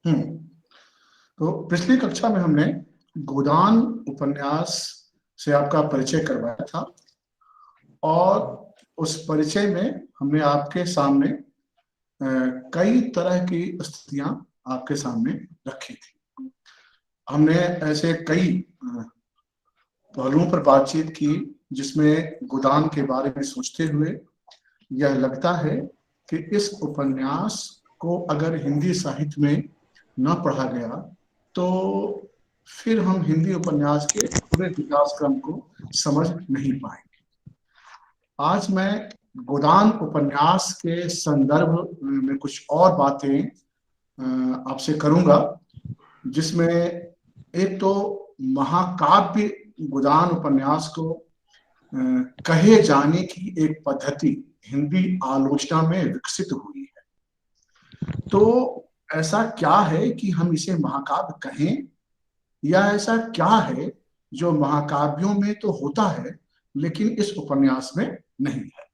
हम्म तो पिछली कक्षा में हमने गोदान उपन्यास से आपका परिचय करवाया था, और उस परिचय में हमने आपके सामने कई तरह की स्थितियां आपके सामने रखी थी। हमने ऐसे कई पहलुओं पर बातचीत की जिसमें गोदान के बारे में सोचते हुए यह लगता है कि इस उपन्यास को अगर हिंदी साहित्य में न पढ़ा गया तो फिर हम हिंदी उपन्यास के पूरे विकास क्रम को समझ नहीं पाएंगे। आज मैं गोदान उपन्यास के संदर्भ में कुछ और बातें आपसे करूंगा, जिसमें एक तो महाकाव्य गोदान उपन्यास को कहे जाने की एक पद्धति हिंदी आलोचना में विकसित हुई है। तो ऐसा क्या है कि हम इसे महाकाव्य कहें, या ऐसा क्या है जो महाकाव्यों में तो होता है लेकिन इस उपन्यास में नहीं है।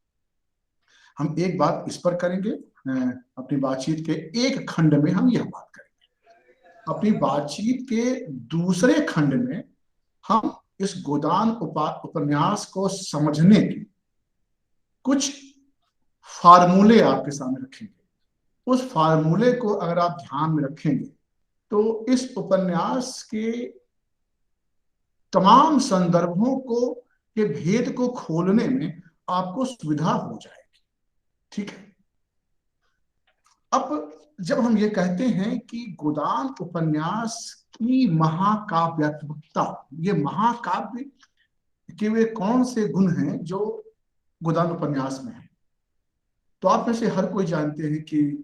हम एक बात इस पर करेंगे, अपनी बातचीत के एक खंड में हम यह बात करेंगे। अपनी बातचीत के दूसरे खंड में हम इस गोदान उपन्यास को समझने के कुछ फार्मूले आपके सामने रखेंगे। उस फार्मूले को अगर आप ध्यान में रखेंगे तो इस उपन्यास के तमाम संदर्भों को के भेद को खोलने में आपको सुविधा हो जाएगी। ठीक है। अब जब हम ये कहते हैं कि गोदान उपन्यास की महाकाव्यात्मकता, ये महाकाव्य के वे कौन से गुण हैं जो गोदान उपन्यास में है, तो आप में से हर कोई जानते हैं कि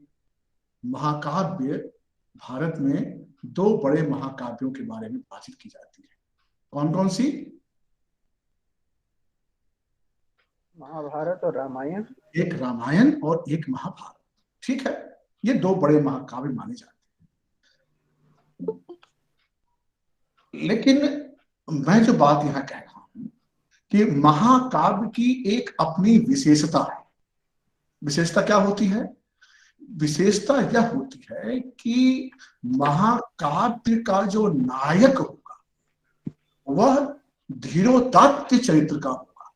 महाकाव्य भारत में दो बड़े महाकाव्यों के बारे में बातचीत की जाती है। कौन कौन सी? महाभारत और रामायण। एक रामायण और एक महाभारत। ठीक है, ये दो बड़े महाकाव्य माने जाते हैं। लेकिन मैं जो बात यहां कह रहा हूं कि महाकाव्य की एक अपनी विशेषता है। विशेषता क्या होती है? विशेषता यह होती है कि महाकाव्य का जो नायक होगा वह धीरोदात्त चरित्र का होगा।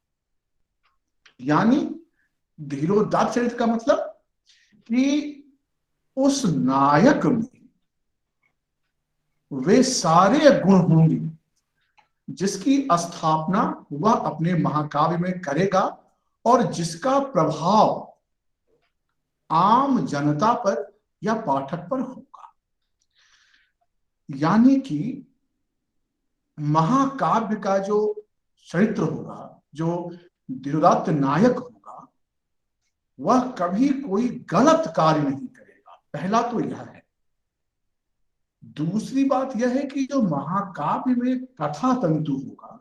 यानी धीरोदात्त चरित्र का मतलब कि उस नायक में वे सारे गुण होंगे जिसकी स्थापना वह अपने महाकाव्य में करेगा और जिसका प्रभाव आम जनता पर या पाठक पर होगा। यानी कि महाकाव्य का जो चरित्र होगा, जो धीरोदात्त नायक होगा, वह कभी कोई गलत कार्य नहीं करेगा। पहला तो यह है। दूसरी बात यह है कि जो महाकाव्य में कथा तंतु होगा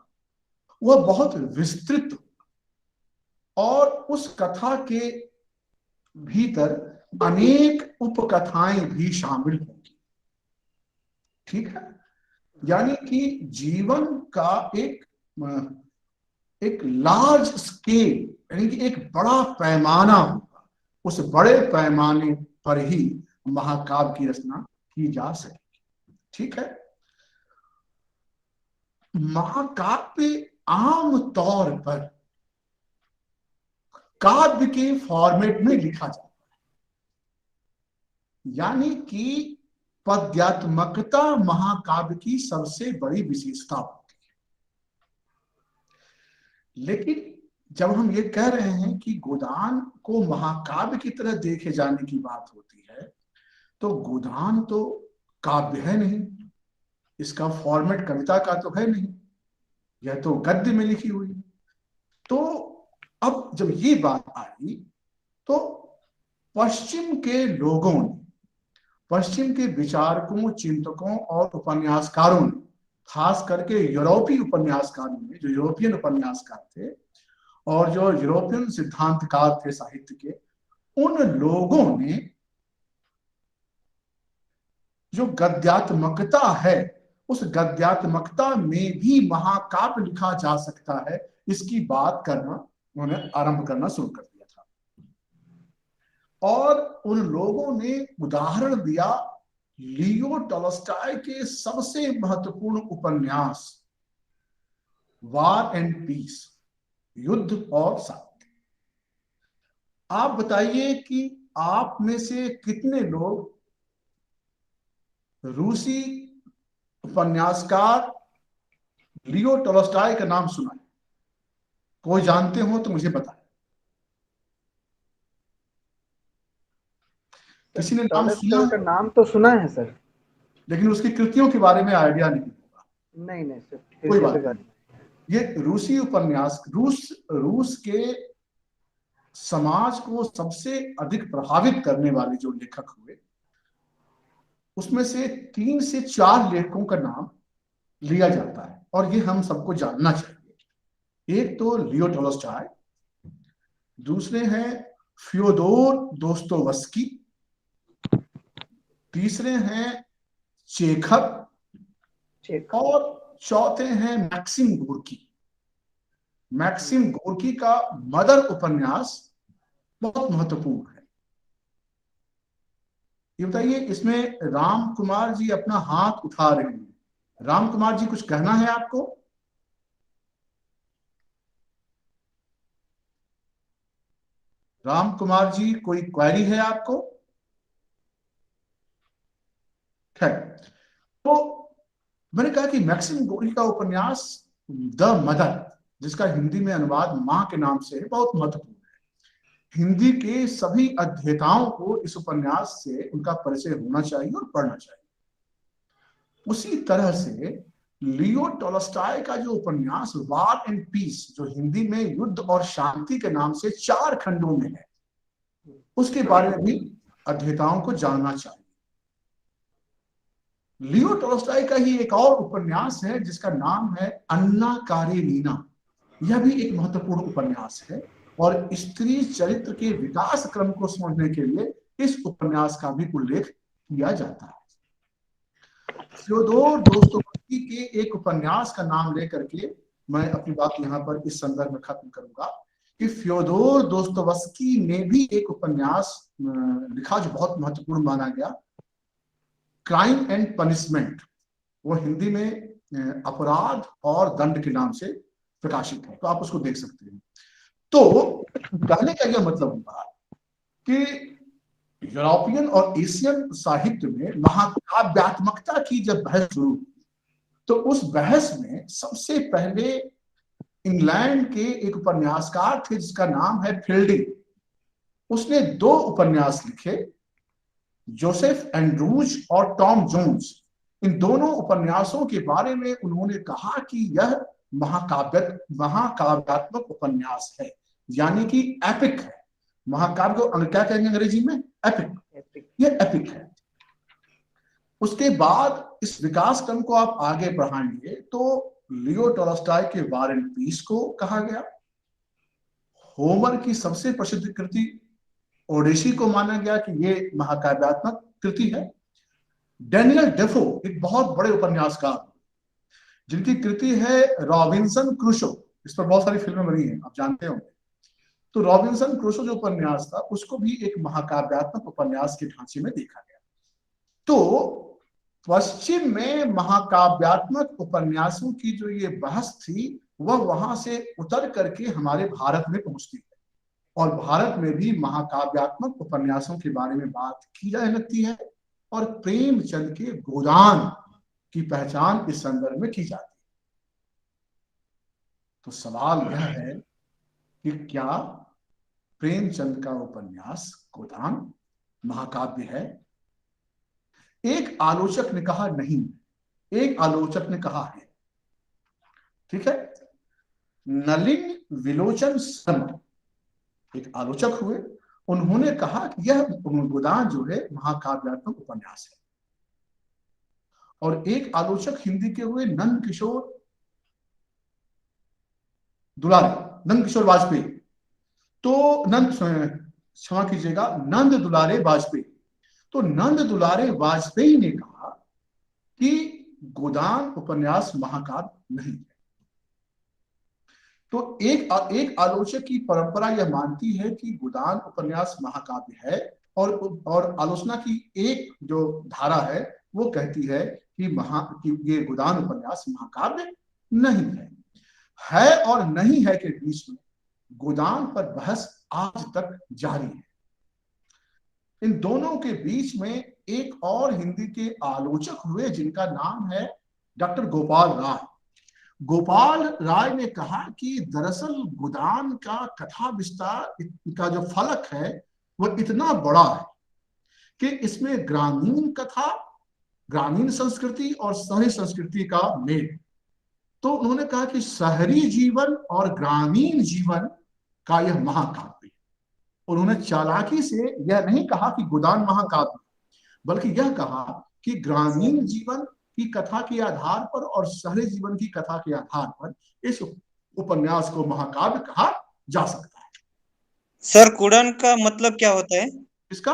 वह बहुत विस्तृत होगा और उस कथा के भीतर अनेक उपकथाएं भी शामिल होंगी। ठीक है। यानी कि जीवन का एक लार्ज स्केल, यानी कि एक बड़ा पैमाना होगा। उस बड़े पैमाने पर ही महाकाव्य की रचना की जा सकेगी। ठीक है। महाकाव्य आम तौर पर काव्य के फॉर्मेट में लिखा जाता है। यानी कि पद्यात्मकता महाकाव्य की सबसे बड़ी विशेषता होती है। लेकिन जब हम ये कह रहे हैं कि गोदान को महाकाव्य की तरह देखे जाने की बात होती है, तो गोदान तो काव्य है नहीं, इसका फॉर्मेट कविता का तो है नहीं, यह तो गद्य में लिखी हुई। तो अब जब ये बात आई तो पश्चिम के लोगों ने, पश्चिम के विचारकों, चिंतकों और उपन्यासकारों ने, खास करके यूरोपीय उपन्यासकारों ने, जो यूरोपियन उपन्यासकार थे और जो यूरोपियन सिद्धांतकार थे साहित्य के, उन लोगों ने जो गद्यात्मकता है, उस गद्यात्मकता में भी महाकाव्य लिखा जा सकता है, इसकी बात करना उन्होंने आरंभ करना शुरू कर दिया था। और उन लोगों ने उदाहरण दिया लियो टॉल्स्टॉय के सबसे महत्वपूर्ण उपन्यास वार एंड पीस, युद्ध और शांति। आप बताइए कि आप में से कितने लोग रूसी उपन्यासकार लियो टॉल्स्टॉय का नाम सुना है? कोई जानते हो तो मुझे बताएं। किसी ने नाम सुना टॉल्स्टॉय का है नाम तो सुना है सर। लेकिन उसकी कृतियों के बारे में आइडिया नहीं होगा। नहीं नहीं सर, कोई कृति बात के नहीं। बारे में। ये रूसी उपन्यास, रूस के समाज को सबसे अधिक प्रभावित करने वाले जो लेखक हुए, उसमें से 3 से 4 लेखकों का नाम लिया जाता है और ये हम सबको जानना चाहिए। एक तो लियो टॉल्स्टॉय, दूसरे हैं फ्योदोर दोस्तोवस्की, तीसरे हैं चेखव और चौथे हैं मैक्सिम गोर्की। मैक्सिम गोर्की का मदर उपन्यास बहुत महत्वपूर्ण है। ये बताइए, इसमें राम कुमार जी अपना हाथ उठा रहे हैं। राम कुमार जी, कुछ कहना है आपको? राम कुमार जी, कोई क्वेरी है आपको? खैर, तो मैंने कहा कि मैक्सिम गोर्की का उपन्यास द मदर, जिसका हिंदी में अनुवाद मां के नाम से है, बहुत महत्वपूर्ण है। हिंदी के सभी अध्येताओं को इस उपन्यास से उनका परिचय होना चाहिए और पढ़ना चाहिए। उसी तरह से लियो टॉल्स्टॉय का जो उपन्यास वार एंड पीस, जो हिंदी में युद्ध और शांति के नाम से 4 खंडों में है, उसके बारे में भी अध्येताओं को जानना चाहिए। लियो टॉल्स्टॉय का ही एक और उपन्यास है जिसका नाम है अन्ना कारेनीना। यह भी एक महत्वपूर्ण उपन्यास है और स्त्री चरित्र के विकास क्रम को समझने के लिए इस उपन्यास का भी उल्लेख किया जाता है। फ्योदोर दोस्तोवस्की के एक उपन्यास का नाम लेकर के मैं अपनी बात यहाँ पर इस संदर्भ में खत्म करूंगा कि फ्योदोर दोस्तोवस्की ने भी एक उपन्यास लिखा जो बहुत महत्वपूर्ण माना गया, क्राइम एंड पनिशमेंट। वो हिंदी में अपराध और दंड के नाम से प्रकाशित है, तो आप उसको देख सकते हैं। तो कहने का यह मतलब हुआ कि यूरोपियन और एशियन साहित्य में महाकाव्यात्मकता की जब बहस शुरू हुई, तो उस बहस में सबसे पहले इंग्लैंड के एक उपन्यासकार थे जिसका नाम है फील्डिंग। उसने 2 उपन्यास लिखे, जोसेफ एंड्रूज और टॉम जोन्स। इन दोनों उपन्यासों के बारे में उन्होंने कहा कि यह महाकाव्यात्मक उपन्यास है, यानी कि एपिक है। महाकाव्य को क्या कहेंगे अंग्रेजी में? एपिक। ये एपिक है। उसके बाद इस विकास क्रम को आप आगे बढ़ाएंगे तो लियो टॉल्स्टॉय के वार एंड पीस को कहा गया। होमर की सबसे प्रसिद्ध कृति ओडिसी को माना गया कि ये महाकाव्यात्मक कृति है। डैनियल डेफो एक बहुत बड़े उपन्यासकार जिनकी कृति है रॉबिन्सन क्रूसो, इस पर बहुत सारी फिल्में बनी हैं, आप जानते होंगे। तो रॉबिन्सन क्रूसो जो उपन्यास था उसको भी एक महाकाव्यात्मक उपन्यास के ढांचे में देखा गया। तो पश्चिम में महाकाव्यात्मक उपन्यासों की जो ये बहस थी वह वहां से उतर करके हमारे भारत में पहुंचती है और भारत में भी महाकाव्यात्मक उपन्यासों के बारे में बात की जाने लगती है और प्रेमचंद के गोदान की पहचान इस संदर्भ में की जाती है। तो सवाल यह है कि क्या प्रेमचंद का उपन्यास गोदान महाकाव्य है? एक आलोचक ने कहा नहीं, एक आलोचक ने कहा है। ठीक है, नलिन विलोचन शर्मा एक आलोचक हुए, उन्होंने कहा कि यह गोदान जो है महाकाव्यात्मक उपन्यास है। और एक आलोचक हिंदी के हुए नंद किशोर दुलारे, नंद किशोर वाजपेयी, तो क्षमा कीजिएगा, नंद दुलारे वाजपेयी। तो नंद दुलारे वाजपेयी ने कहा कि गोदान उपन्यास महाकाव्य नहीं है। तो एक आलोचक की परंपरा यह मानती है कि गोदान उपन्यास महाकाव्य है और आलोचना की एक जो धारा है वो कहती है कि ये गोदान उपन्यास महाकाव्य नहीं है और नहीं है के बीच में गोदान पर बहस आज तक जारी है। इन दोनों के बीच में एक और हिंदी के आलोचक हुए जिनका नाम है डॉक्टर गोपाल राय। गोपाल राय ने कहा कि दरअसल गोदान का कथा विस्तार का जो फलक है वो इतना बड़ा है कि इसमें ग्रामीण कथा, ग्रामीण संस्कृति और शहरी संस्कृति का मेल। तो उन्होंने कहा कि शहरी जीवन और ग्रामीण जीवन का यह महाकाव्य। उन्होंने चालाकी से यह नहीं कहा कि गोदान महाकाव्य, बल्कि यह कहा कि ग्रामीण जीवन की कथा के आधार पर और शहरी जीवन की कथा के आधार पर इस उपन्यास को महाकाव्य कहा जा सकता है। सर कुरान का मतलब क्या होता है? इसका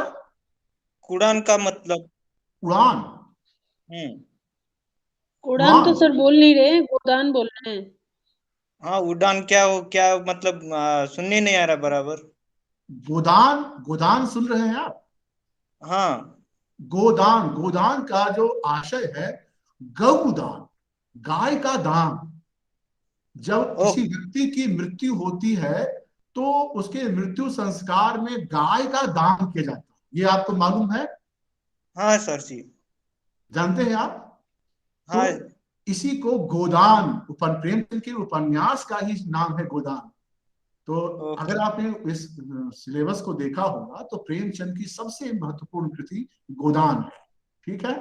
कुरान का मतलब? उड़ान। उड़ान तो सर बोल नहीं रहे, गोदान बोल रहे हैं। हाँ, उड़ान क्या हो, क्या मतलब सुनने नहीं आ रहा बराबर। गोदान, गोदान सुन रहे हैं आप? हाँ, गोदान, गोदान का जो आशय है गौदान, गाय का दान। जब किसी व्यक्ति की मृत्यु होती है तो उसके मृत्यु संस्कार में गाय का दान किया जाता है। ये आपको मालूम है? हाँ सर जी, जानते हैं आप? हाँ। तो इसी को गोदान, प्रेमचंद के उपन्यास का ही नाम है गोदान। तो अगर आपने इस सिलेबस को देखा होगा तो प्रेमचंद की सबसे महत्वपूर्ण कृति गोदान है। ठीक है?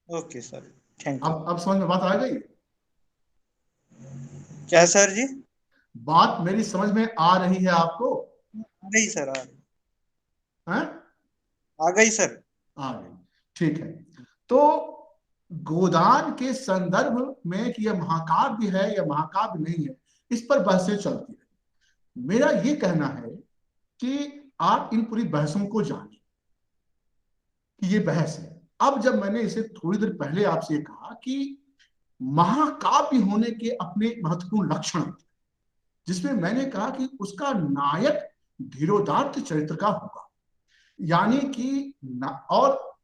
Okay sir, thank you. अब समझ में बात आ गई? क्या सर जी? बात मेरी समझ में आ रही है आपको? आ गई सर, आ गई। हैं? आ गई सर, आ गई। ठीक है। तो गोदान के संदर्भ में कि यह महाकाव्य है या महाकाव्य नहीं है, इस पर बहसें चलती है। मेरा ये कहना है कि आप इन पूरी बहसों को जानिए कि ये बहस है। अब जब मैंने इसे थोड़ी देर पहले आपसे कहा कि महाकाव्य होने के अपने महत्वपूर्ण लक्षण, जिसमें मैंने कहा कि उसका नायक धीरोदात्त चरित्र का होगा, यानी कि और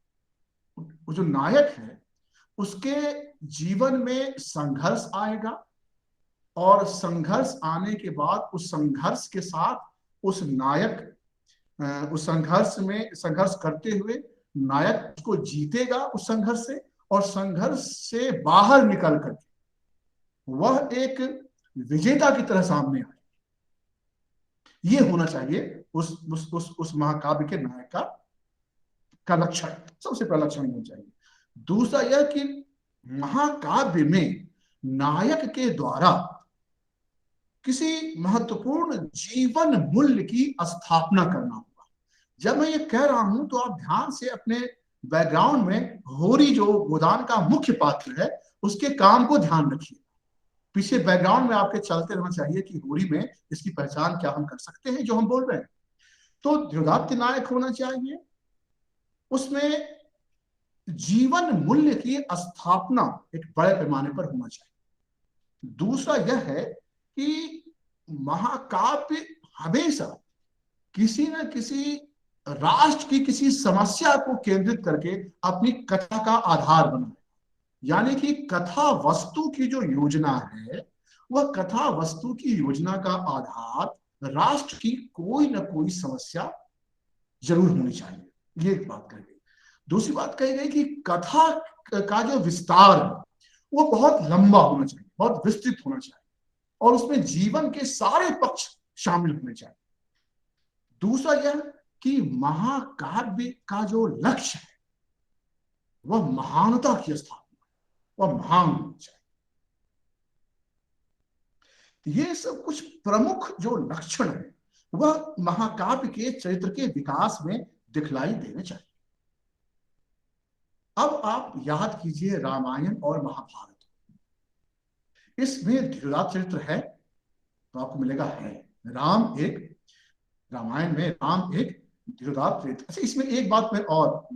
जो नायक है उसके जीवन में संघर्ष आएगा और संघर्ष आने के बाद उस संघर्ष के साथ उस नायक उस संघर्ष करते हुए नायक उसको जीतेगा उस संघर्ष से, और संघर्ष से बाहर निकल करके वह एक विजेता की तरह सामने आए। ये होना चाहिए उस महाकाव्य के नायक का लक्षण, सबसे पहला लक्षण होना चाहिए। दूसरा यह कि महाकाव्य में नायक के द्वारा किसी महत्वपूर्ण जीवन मूल्य की स्थापना करना होगा। जब मैं ये कह रहा हूं तो आप ध्यान से अपने बैकग्राउंड में होरी जो गोदान का मुख्य पात्र है उसके काम को ध्यान रखिए। पीछे बैकग्राउंड में आपके चलते रहना चाहिए कि होरी में इसकी पहचान क्या हम कर सकते हैं जो हम बोल रहे हैं। तो धीरोदात्त नायक होना चाहिए, उसमें जीवन मूल्य की स्थापना एक बड़े पैमाने पर होना चाहिए। दूसरा यह है कि महाकाव्य हमेशा किसी न किसी राष्ट्र की किसी समस्या को केंद्रित करके अपनी कथा का आधार बनाए, यानी कि कथा वस्तु की जो योजना है वह कथा वस्तु की योजना का आधार राष्ट्र की कोई न कोई समस्या जरूर होनी चाहिए। ये एक बात कही गई। दूसरी बात कही गई कि कथा का जो विस्तार है वो बहुत लंबा होना चाहिए, बहुत विस्तृत होना चाहिए, और उसमें जीवन के सारे पक्ष शामिल होने चाहिए। दूसरा यह कि महाकाव्य का जो लक्ष्य है वह महानता की स्थापना, वह महान होना चाहिए। ये सब कुछ प्रमुख जो लक्षण है वह महाकाव्य के चरित्र के विकास में दिखलाई देने चाहिए। अब आप याद कीजिए रामायण और महाभारत, इसमें धीरोदात्त चरित्र है तो आपको मिलेगा है। रामायण में राम एक धीरोदात्त चरित्र। अच्छा, इसमें एक बात मैं और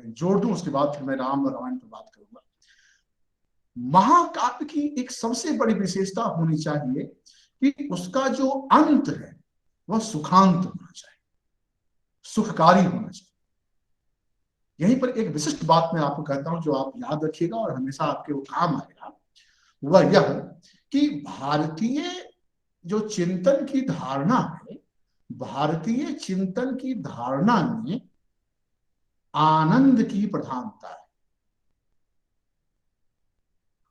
जोड़ दूं, उसके बाद फिर मैं राम और रामायण पर बात करूंगा। महाकाव्य की एक सबसे बड़ी विशेषता होनी चाहिए कि उसका जो अंत है वह सुखांत होना चाहिए। सुखकारी होना चाहिए। यहीं पर एक विशिष्ट बात मैं आपको कहता हूं जो आप याद रखिएगा और हमेशा आपके वो काम आएगा, वह यह कि भारतीय जो चिंतन की धारणा है, भारतीय चिंतन की धारणा में आनंद की प्रधानता है,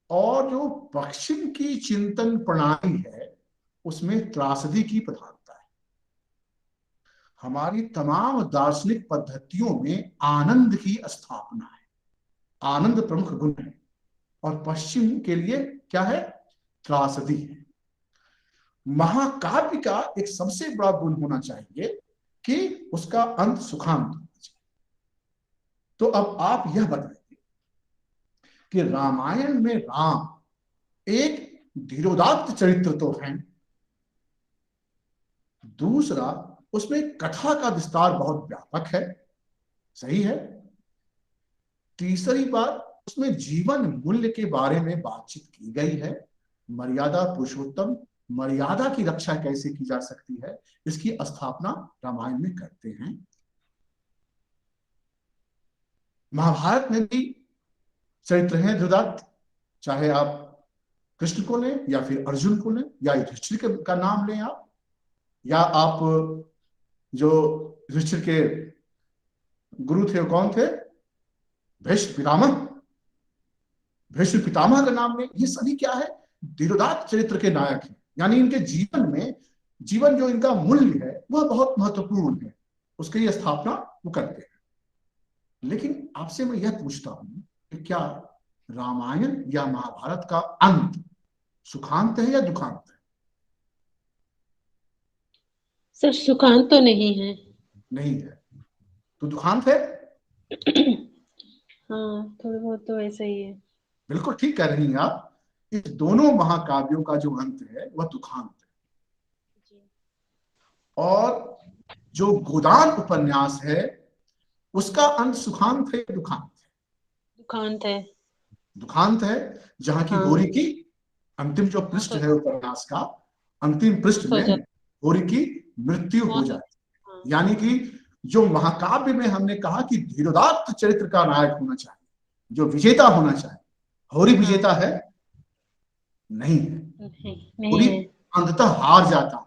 और जो पश्चिम की चिंतन प्रणाली है उसमें त्रासदी की प्रधानता है। हमारी तमाम दार्शनिक पद्धतियों में आनंद की स्थापना है, आनंद प्रमुख गुण है, और पश्चिम के लिए क्या है? त्रासदी है। महाकाव्य का एक सबसे बड़ा गुण होना चाहिए कि उसका अंत सुखांत होना चाहिए। तो अब आप यह बताइए कि रामायण में राम एक धीरोदात्त चरित्र तो है, दूसरा उसमें कथा का विस्तार बहुत व्यापक है, सही है। तीसरी बात, उसमें जीवन मूल्य के बारे में बातचीत की गई है, मर्यादा पुरुषोत्तम, मर्यादा की रक्षा कैसे की जा सकती है, इसकी स्थापना रामायण में करते हैं। महाभारत में भी चरित्र हैं धीरोदात्त, चाहे आप कृष्ण को लें या फिर अर्जुन को लें या युधिष्ठिर का नाम लें आप, या आप जो युधिष्ठिर के गुरु थे वो कौन थे? भीष्म पितामह, भीष्म पितामह का नाम लें। ये सभी क्या है? धीरोदात्त चरित्र के नायक हैं, यानी इनके जीवन में, जीवन जो इनका मूल्य है वह बहुत महत्वपूर्ण है, उसकी ये स्थापना वो करते हैं। लेकिन आपसे मैं यह पूछता हूं कि क्या रामायण या महाभारत का अंत सुखांत है या दुखांत है? सर सुखांत तो नहीं है। नहीं है तो दुखांत है? हाँ, थोड़ा बहुत तो ऐसा ही है। बिल्कुल ठीक कह रही हैं आप। इस दोनों महाकाव्यों का जो अंत है वह दुखांत है, और जो गोदान उपन्यास है उसका अंत सुखांत है या दुखांत है? दुखांत है। दुखांत है, जहां की हाँ। होरी की अंतिम जो पृष्ठ है उपन्यास का, अंतिम पृष्ठ में होरी की मृत्यु हो जाती है। यानी कि जो महाकाव्य में हमने कहा कि धीरोदात्त चरित्र का नायक होना चाहिए, जो विजेता होना चाहिए, होरी विजेता है? नहीं है। होरी अंततः हार जाता है,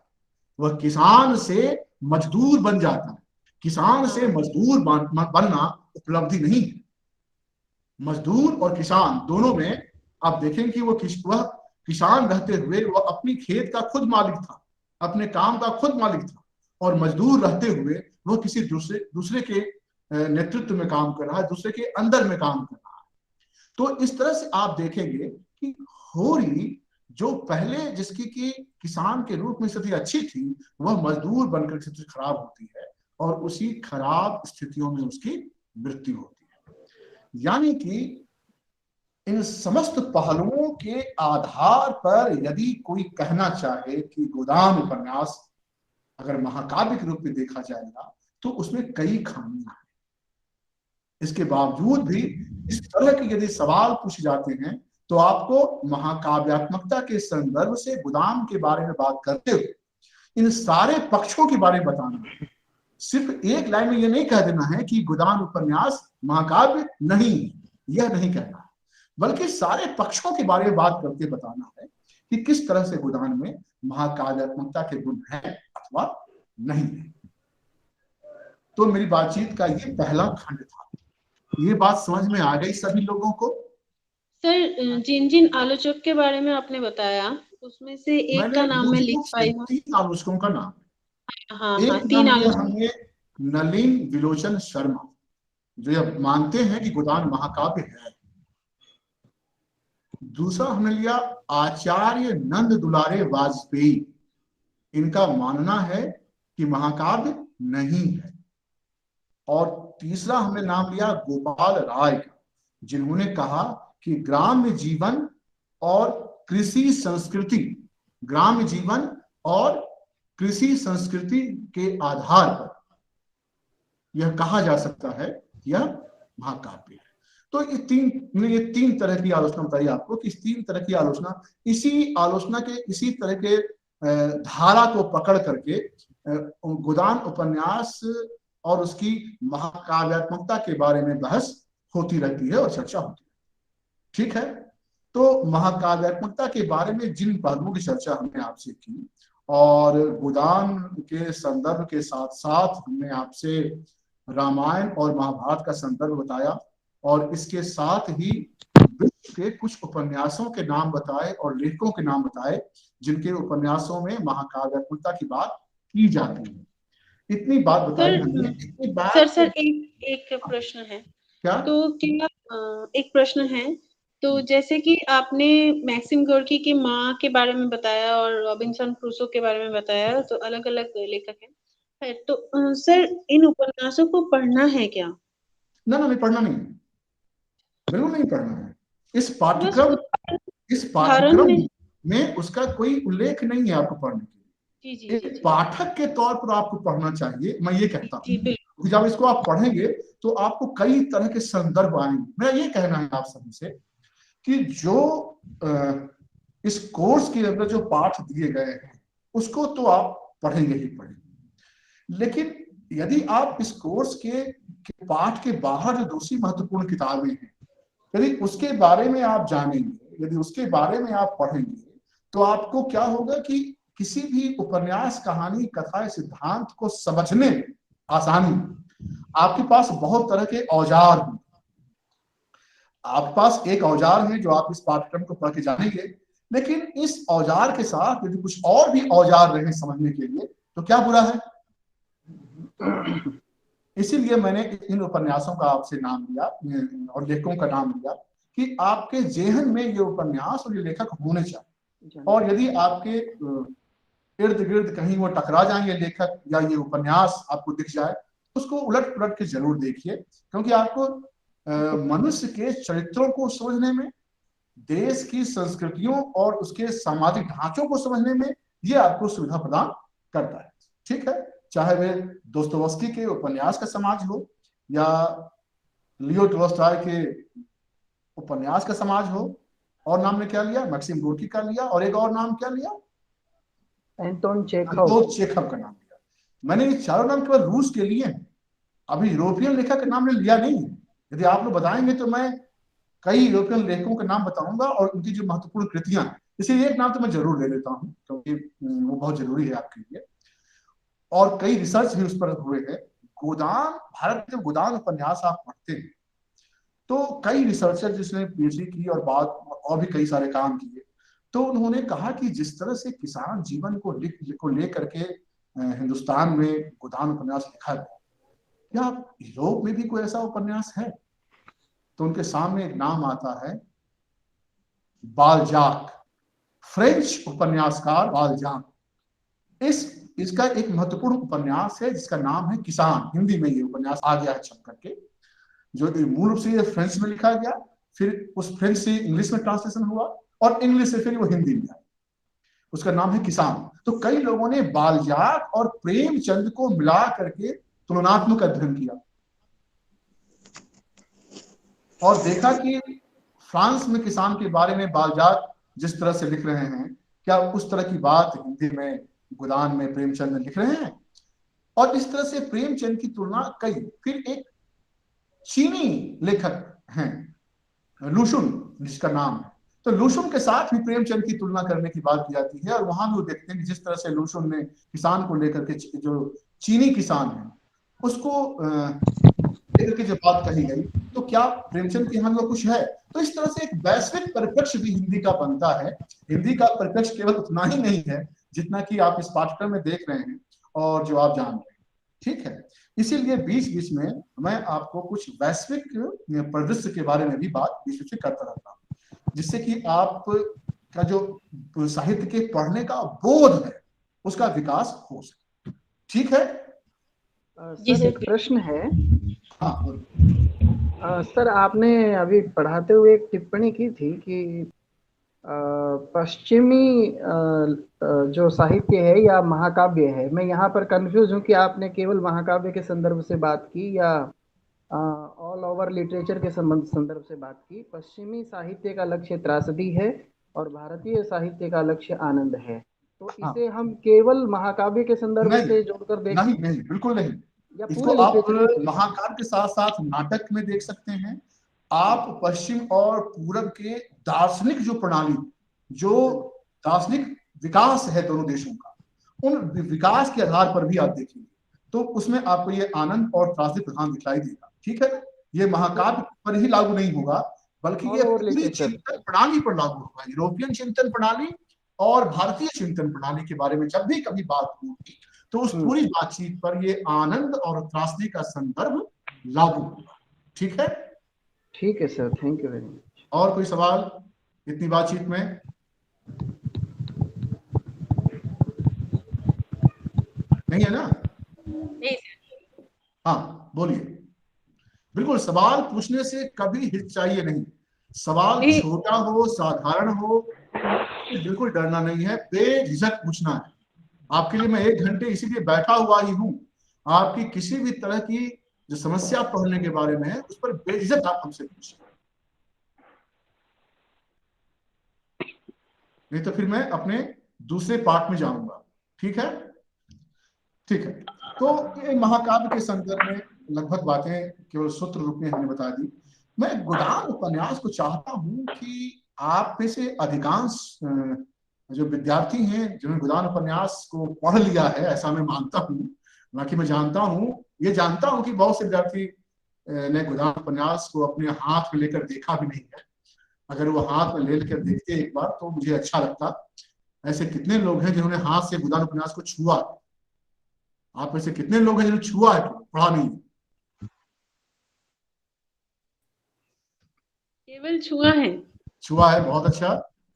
वह किसान से मजदूर बन जाता है। किसान से मजदूर बनना उपलब्धि नहीं है। मजदूर और किसान दोनों में आप देखें कि वह किसान रहते हुए वह अपनी खेत का खुद मालिक था, अपने काम का खुद मालिक था, और मजदूर रहते हुए वह किसी दूसरे के नेतृत्व में काम कर रहा है, दूसरे के अंदर में काम कर रहा है। तो इस तरह से आप देखेंगे कि होरी जो पहले जिसकी की किसान के रूप में स्थिति अच्छी थी, वह मजदूर बनकर स्थिति खराब होती है, और उसी खराब स्थितियों में उसकी मृत्यु होती है। यानी कि इन समस्त पहलुओं के आधार पर यदि कोई कहना चाहे कि गोदान उपन्यास अगर महाकाव्य के रूप में देखा जाएगा तो उसमें कई खामियां हैं। इसके बावजूद भी इस तरह के यदि सवाल पूछे जाते हैं तो आपको महाकाव्यात्मकता के संदर्भ से गोदान के बारे में बात करते हुए इन सारे पक्षों के बारे में बताना है। सिर्फ एक लाइन में यह नहीं कह देना है कि गोदान उपन्यास महाकाव्य नहीं, यह नहीं कहना है, बल्कि सारे पक्षों के बारे में बात करके बताना है कि किस तरह से गोदान में महाकाव्यात्मकता के गुण है अथवा नहीं है। तो मेरी बातचीत का ये पहला खंड था। ये बात समझ में आ गई सभी लोगों को? सर जिन जिन आलोचक के बारे में आपने बताया उसमें से एक का नाम मैं लिख पाई हूँ। 3 आलोचकों का नाम। हाँ, एक 3 नाम आलोचक। हमने नलिन विलोचन शर्मा, जो यह मानते हैं कि गोदान महाकाव्य है। दूसरा हमने लिया आचार्य नंद दुलारे वाजपेयी, इनका मानना है कि महाकाव्य नहीं है। और तीसरा हमने नाम लिया गोपाल राय का, जिन्होंने कहा कि ग्राम्य जीवन और कृषि संस्कृति, ग्राम्य जीवन और कृषि संस्कृति के आधार पर यह कहा जा सकता है यह महाकाव्य है। तो ये तीन तरह की आलोचना बताई आपको कि इस 3 तरह की आलोचना, इसी आलोचना के इसी तरह के धारा को पकड़ करके गोदान उपन्यास और उसकी महाकाव्यात्मकता के बारे में बहस होती रहती है और चर्चा होती है। ठीक है, तो महाकाव्यात्मकता के बारे में जिन पहलुओं की चर्चा हमने आपसे की और गोदान के संदर्भ के साथ साथ हमने आपसे रामायण और महाभारत का संदर्भ बताया और इसके साथ ही विश्व के कुछ उपन्यासों के नाम बताए और लेखकों के नाम बताए जिनके उपन्यासों में महाकाव्यात्मकता की बात की जाती है। इतनी बात बताई हमने। इतनी बात सर एक प्रश्न है। क्या? तो क्या एक प्रश्न है, तो जैसे कि आपने मैक्सिम गोर्की की माँ के बारे में बताया और रॉबिन्सन क्रूसो के बारे में बताया, तो अलग अलग लेखक हैं, तो सर इन उपन्यासों को पढ़ना है क्या? ना नहीं, पढ़ना नहीं, बिल्कुल नहीं पढ़ना है। इस बस पाठ्यक्रम में उसका कोई उल्लेख नहीं है आपको पढ़ने के लिए। जी एक पाठक के तौर पर आपको पढ़ना चाहिए, मैं ये कहता हूँ। बिल्कुल। जब इसको आप पढ़ेंगे तो आपको कई तरह के संदर्भ आएंगे। मेरा ये कहना है आप सभी से कि जो इस कोर्स के अंदर जो पाठ दिए गए हैं उसको तो आप पढ़ेंगे ही पढ़ेंगे, लेकिन यदि आप इस कोर्स के पाठ के बाहर जो दूसरी महत्वपूर्ण किताबें हैं, यदि उसके बारे में आप जानेंगे, यदि उसके बारे में आप पढ़ेंगे, तो आपको क्या होगा कि किसी भी उपन्यास, कहानी, कथा, सिद्धांत को समझने में आसानी, आपके पास बहुत तरह के औजार हैं। आपके पास एक औजार है जो आप इस पाठ्यक्रम को पढ़ के जानेंगे, लेकिन इस औजार के साथ यदि कुछ और भी औजार रहे समझने के लिए तो क्या बुरा है। इसीलिए मैंने इन उपन्यासों का आपसे नाम लिया और लेखकों का नाम लिया कि आपके जेहन में ये उपन्यास और ये लेखक होने चाहिए, और यदि आपके इर्द गिर्द कहीं वो टकरा जाएंगे लेखक या ये उपन्यास आपको दिख जाए, उसको उलट पुलट के जरूर देखिए, क्योंकि आपको मनुष्य के चरित्रों को समझने में, देश की संस्कृतियों और उसके सामाजिक ढांचों को समझने में ये आपको सुविधा प्रदान करता है। ठीक है, चाहे वे दोस्तोवस्की के उपन्यास का समाज हो या लियो टॉल्स्टॉय के उपन्यास का समाज हो, और नाम ने क्या लिया, मैक्सिम गोर्की का लिया, और एक और नाम क्या लिया, एंटोन चेखव का नाम लिया। मैंने ये चारों नाम केवल रूस के लिए हैं, अभी यूरोपियन लेखक के नाम ने लिया नहीं है। यदि आप लोग बताएंगे तो मैं कई यूरोपियन लेखकों के नाम बताऊंगा और उनकी जो महत्वपूर्ण कृतियां हैं, इसलिए एक नाम तो मैं जरूर ले लेता हूं क्योंकि वो बहुत जरूरी है आपके लिए, और कई रिसर्च भी उस पर हुए हैं। गोदान, भारत के गोदान उपन्यास आप पढ़ते हैं तो कई रिसर्चर जिसने पीएचडी की और बाद और भी कई सारे काम किए, तो उन्होंने कहा कि जिस तरह से किसान जीवन को लेकर के हिंदुस्तान में गोदान उपन्यास लिखा गया, क्या यूरोप में भी कोई ऐसा उपन्यास है? तो उनके सामने एक नाम आता है, बालजाक, फ्रेंच उपन्यासकार बालजाक। इसका एक महत्वपूर्ण उपन्यास है जिसका नाम है किसान। हिंदी में ये उपन्यास आ गया है छप करके, जो मूल रूप से ये फ्रेंच में लिखा गया, फिर उस फ्रेंच से इंग्लिश में ट्रांसलेशन हुआ और इंग्लिश से फिर वो हिंदी में आया। उसका नाम है किसान। तो कई लोगों ने बालजाक और प्रेमचंद को मिला करके तुलनात्मक अध्ययन किया और देखा कि फ्रांस में किसान के बारे में बालजाक जिस तरह से लिख रहे हैं, क्या उस तरह की बात हिंदी में गोदान में प्रेमचंद लिख रहे हैं। और इस तरह से प्रेमचंद की तुलना कई, फिर एक चीनी लेखक हैं लुशुन जिसका नाम है, तो लुशुन के साथ भी प्रेमचंद की तुलना करने की बात की जाती है, और वहां भी वो देखते हैं कि जिस तरह से लुशुन ने किसान को लेकर के, जो चीनी किसान है उसको लेकर के जब बात कही गई, तो क्या प्रेमचंद के यहाँ कुछ है। तो इस तरह से एक वैश्विक परिप्रेक्ष्य भी हिंदी का बनता है। हिंदी का परिप्रेक्ष्य केवल उतना ही नहीं है जितना कि आप इस पाठ्यक्रम में देख रहे हैं और जो आप जान रहे हैं। ठीक है, इसीलिए बीच बीच में मैं आपको कुछ वैश्विक परिदृश्य के बारे में भी बात बीच बीच में करता रहता हूँ, जिससे कि आप का जो साहित्य के पढ़ने का बोध है उसका विकास हो सके। ठीक है सर, एक प्रश्न है। हाँ सर, आपने अभी पढ़ाते हुए एक टिप्पणी की थी कि पश्चिमी जो साहित्य है या महाकाव्य है, मैं यहाँ पर कंफ्यूज हूँ कि आपने केवल महाकाव्य के संदर्भ से बात की या ऑल ओवर लिटरेचर के संदर्भ से बात की। पश्चिमी साहित्य का लक्ष्य त्रासदी है और भारतीय साहित्य का लक्ष्य आनंद है, तो इसे हम केवल महाकाव्य के संदर्भ से जोड़कर देखें? नहीं, बिल्कुल नहीं। या इसको पूरे आप लिटरेचर? महाकाव्य के साथ साथ नाटक में देख सकते हैं। आप पश्चिम और पूरब के दार्शनिक जो प्रणाली, जो दार्शनिक विकास है दोनों देशों का, उन विकास के आधार पर भी आप देखेंगे तो उसमें आपको ये आनंद और त्रासदी प्रधान दिखाई देगा। ठीक है, ये महाकाव्य पर ही लागू नहीं होगा बल्कि ऑल ये ओवर पूरी लिटरेचर। चिंतन प्रणाली पर लागू होगा। यूरोपियन चिंतन प्रणाली और भारतीय चिंतन प्रणाली के बारे में जब भी कभी बात होगी तो उस पूरी बातचीत पर ये आनंद और त्रासदी का संदर्भ लागू होगा। ठीक है, ठीक है sir, thank you very much. और कोई सवाल इतनी बातचीत में? नहीं है ना? नहीं सर। हाँ बोलिए। बिल्कुल, सवाल पूछने से कभी हिचकिचाइए नहीं। सवाल नहीं। छोटा हो, साधारण हो, बिल्कुल डरना नहीं है, बेझिझक पूछना है। आपके लिए मैं 1 घंटे इसीलिए बैठा हुआ ही हूं। आपकी किसी भी तरह की जो समस्या पढ़ने के बारे में है उस पर बेझिझक आप हमसे पूछिए, नहीं तो फिर मैं अपने दूसरे पार्ट में जाऊंगा। ठीक है, ठीक है। तो ये महाकाव्य के संदर्भ में लगभग बातें केवल सूत्र रूप में हमने बता दी। मैं गोदान उपन्यास को चाहता हूं कि आप में से अधिकांश जो विद्यार्थी हैं जिन्होंने गोदान उपन्यास को पढ़ लिया है, ऐसा मैं मानता हूं, हालांकि मैं जानता हूं, ये जानता हूं कि बहुत से विद्यार्थी ने गोदान उपन्यास को अपने हाथ में लेकर देखा भी नहीं है। अगर वो हाथ में लेकर देखते एक बार तो मुझे अच्छा लगता। ऐसे कितने लोग हैं जिन्होंने हाथ से गोदान उपन्यास को छुआ? आप में से कितने लोग हैं जिन्होंने छुआ है, पढ़ा नहीं? केवल छुआ है। छुआ है, बहुत अच्छा।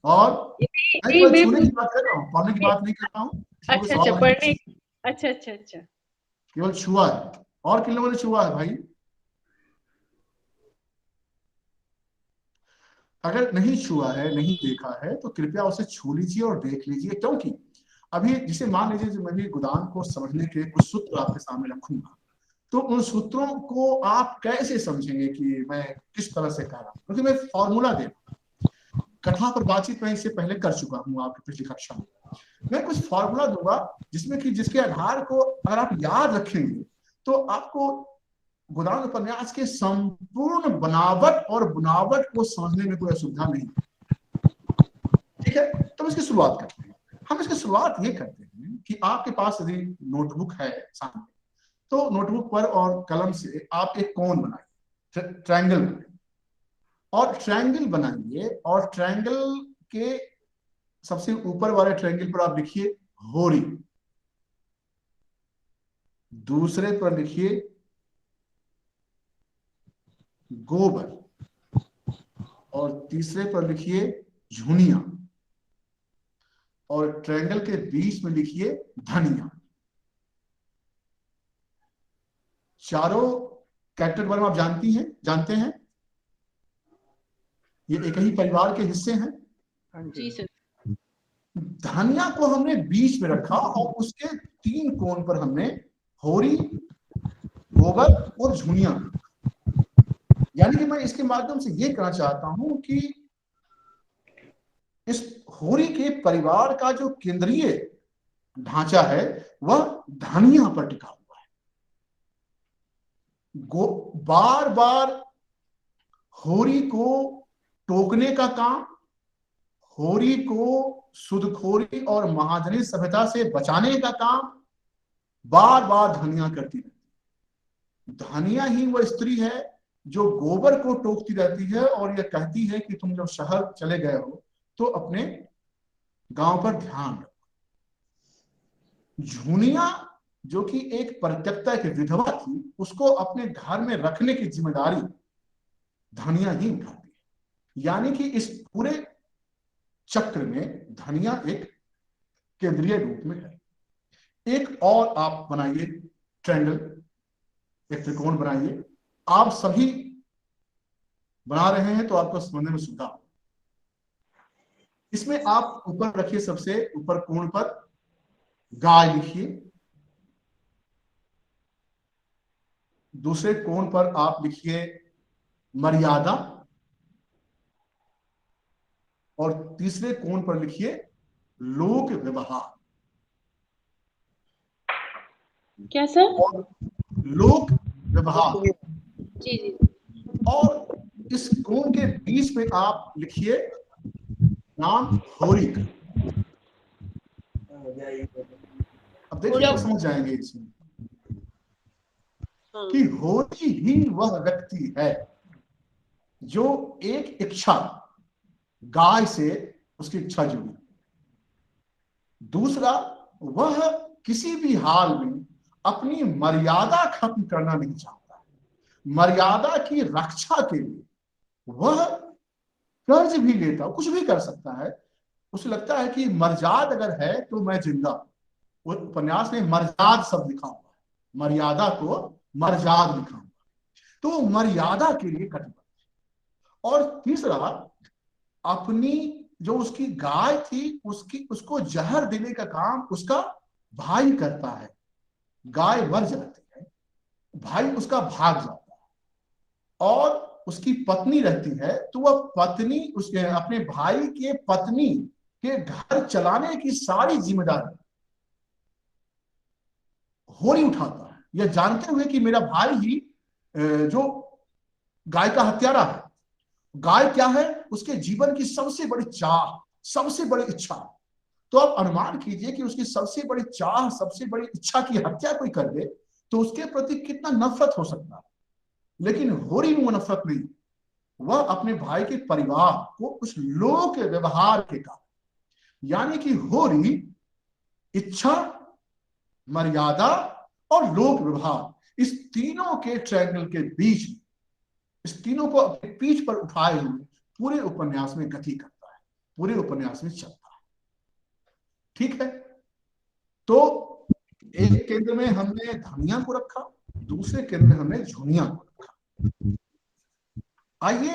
और मैं नहीं केवल मैं छूने की बात कर रहा हूँ, पढ़ने की बात नहीं कर रहा हूँ। इसमें कोई अच्छा अच्छा सवाल नहीं पढ़ने। है, अच्छा अच्छा अच्छा। केवल छुआ है। और किन लोगों ने छुआ है भाई? अगर नहीं छुआ है, नहीं देखा है, तो कृपया उसे छू लीजिए और देख लीजिए। क्योंकि अभी जिसे मान लीजिए जो मैं भी गोदान को समझने के कुछ सूत्र आपके सामने रखूंगा, तो उन सूत्रों को आप कैसे समझेंगे कि मैं किस तरह से कह रहा हूं? क्योंकि मैं फॉर्मूला दे, कथा पर बातचीत मैं इससे पहले कर चुका हूं आपकी पिछली कक्षा में। मैं कुछ फॉर्मूला दूंगा जिसमें कि जिसके आधार को अगर आप याद रखेंगे तो आपको गोदान उपन्यास के संपूर्ण बनावट और बुनावट को समझने में कोई असुविधा नहीं। ठीक है, तो हम इसकी शुरुआत करते हैं। हम इसकी शुरुआत ये करते हैं कि आपके पास यदि नोटबुक है सामने, तो नोटबुक पर और कलम से आप एक कोण बनाइए, ट्रायंगल बनाइए, और ट्रायंगल बनाइए, और ट्रायंगल के सबसे ऊपर वाले ट्रायंगल पर आप लिखिए होरी, दूसरे पर लिखिए गोबर, और तीसरे पर लिखिए झुनिया, और ट्रायंगल के बीच में लिखिए धनिया। चारों कैरेक्टर बारे में आप जानते हैं, ये एक ही परिवार के हिस्से हैं। जी सर। धनिया को हमने बीच में रखा और उसके 3 कोण पर हमने होरी, गोबर और झुनिया। यानी कि मैं इसके माध्यम से ये कहना चाहता हूं कि इस होरी के परिवार का जो केंद्रीय ढांचा है वह धनिया पर टिका हुआ है। बार बार होरी को टोकने का काम, होरी को सुदखोरी और महाजनी सभ्यता से बचाने का काम बार बार धनिया करती रहती। धनिया ही वह स्त्री है जो गोबर को टोकती रहती है और यह कहती है कि तुम जब शहर चले गए हो तो अपने गांव पर ध्यान रखो। झुनिया जो कि एक परित्यक्ता की विधवा थी, उसको अपने घर में रखने की जिम्मेदारी धनिया ही उठाती है। यानी कि इस पूरे चक्र में धनिया एक केंद्रीय रूप में है। एक और आप बनाइए ट्रायंगल, एक त्रिकोण बनाइए। आप सभी बना रहे हैं तो आपको समझने में सुविधा हो। इसमें आप ऊपर रखिए, सबसे ऊपर कोण पर गाय लिखिए, दूसरे कोण पर आप लिखिए मर्यादा, और तीसरे कोण पर लिखिए लोक व्यवहार। क्या सर? और लोक व्यवहार। जी जी। और इस कोण के बीच में आप लिखिए नाम होरी का। अब देखिए आप समझ जाएंगे इसमें कि होरी ही वह व्यक्ति है जो एक इच्छा, गाय से उसकी इच्छा जुड़ी। दूसरा, वह किसी भी हाल में अपनी मर्यादा खत्म करना नहीं चाहता। मर्यादा की रक्षा के लिए वह कर्ज भी लेता, कुछ भी कर सकता है। उसे लगता है कि मर्याद अगर है तो मैं जिंदा। वो उपन्यास में मर्याद शब्द लिखा हुआ है, मर्यादा को मर्याद लिखा हुआ है। तो मर्यादा के लिए कटिबद्ध। और तीसरा, अपनी जो उसकी गाय थी उसको जहर देने का काम उसका भाई करता है। गाय मर जाती है, भाई उसका भाग जाता है। और उसकी पत्नी रहती है, तो वह पत्नी उसके अपने भाई के पत्नी के घर चलाने की सारी जिम्मेदारी होरी उठाता है, यह जानते हुए कि मेरा भाई ही जो गाय का हत्यारा है। गाय क्या है? उसके जीवन की सबसे बड़ी चाह, सबसे बड़ी इच्छा। तो आप अनुमान कीजिए कि उसकी सबसे बड़ी चाह, सबसे बड़ी इच्छा की हत्या कोई कर दे तो उसके प्रति कितना नफरत हो सकता है। लेकिन होरी में वो नफरत नहीं, वह अपने भाई के परिवार को उस लोक व्यवहार के कारण, यानी कि होरी इच्छा, मर्यादा और लोक व्यवहार, इस तीनों के ट्रायंगल के बीच, इस तीनों को अपने पीठ पर उठाए हुए पूरे उपन्यास में गति करता है, पूरे उपन्यास में चलता है। ठीक है, तो एक केंद्र में हमने धनिया को रखा, दूसरे केंद्र में हमने झुनिया को रखा। आइए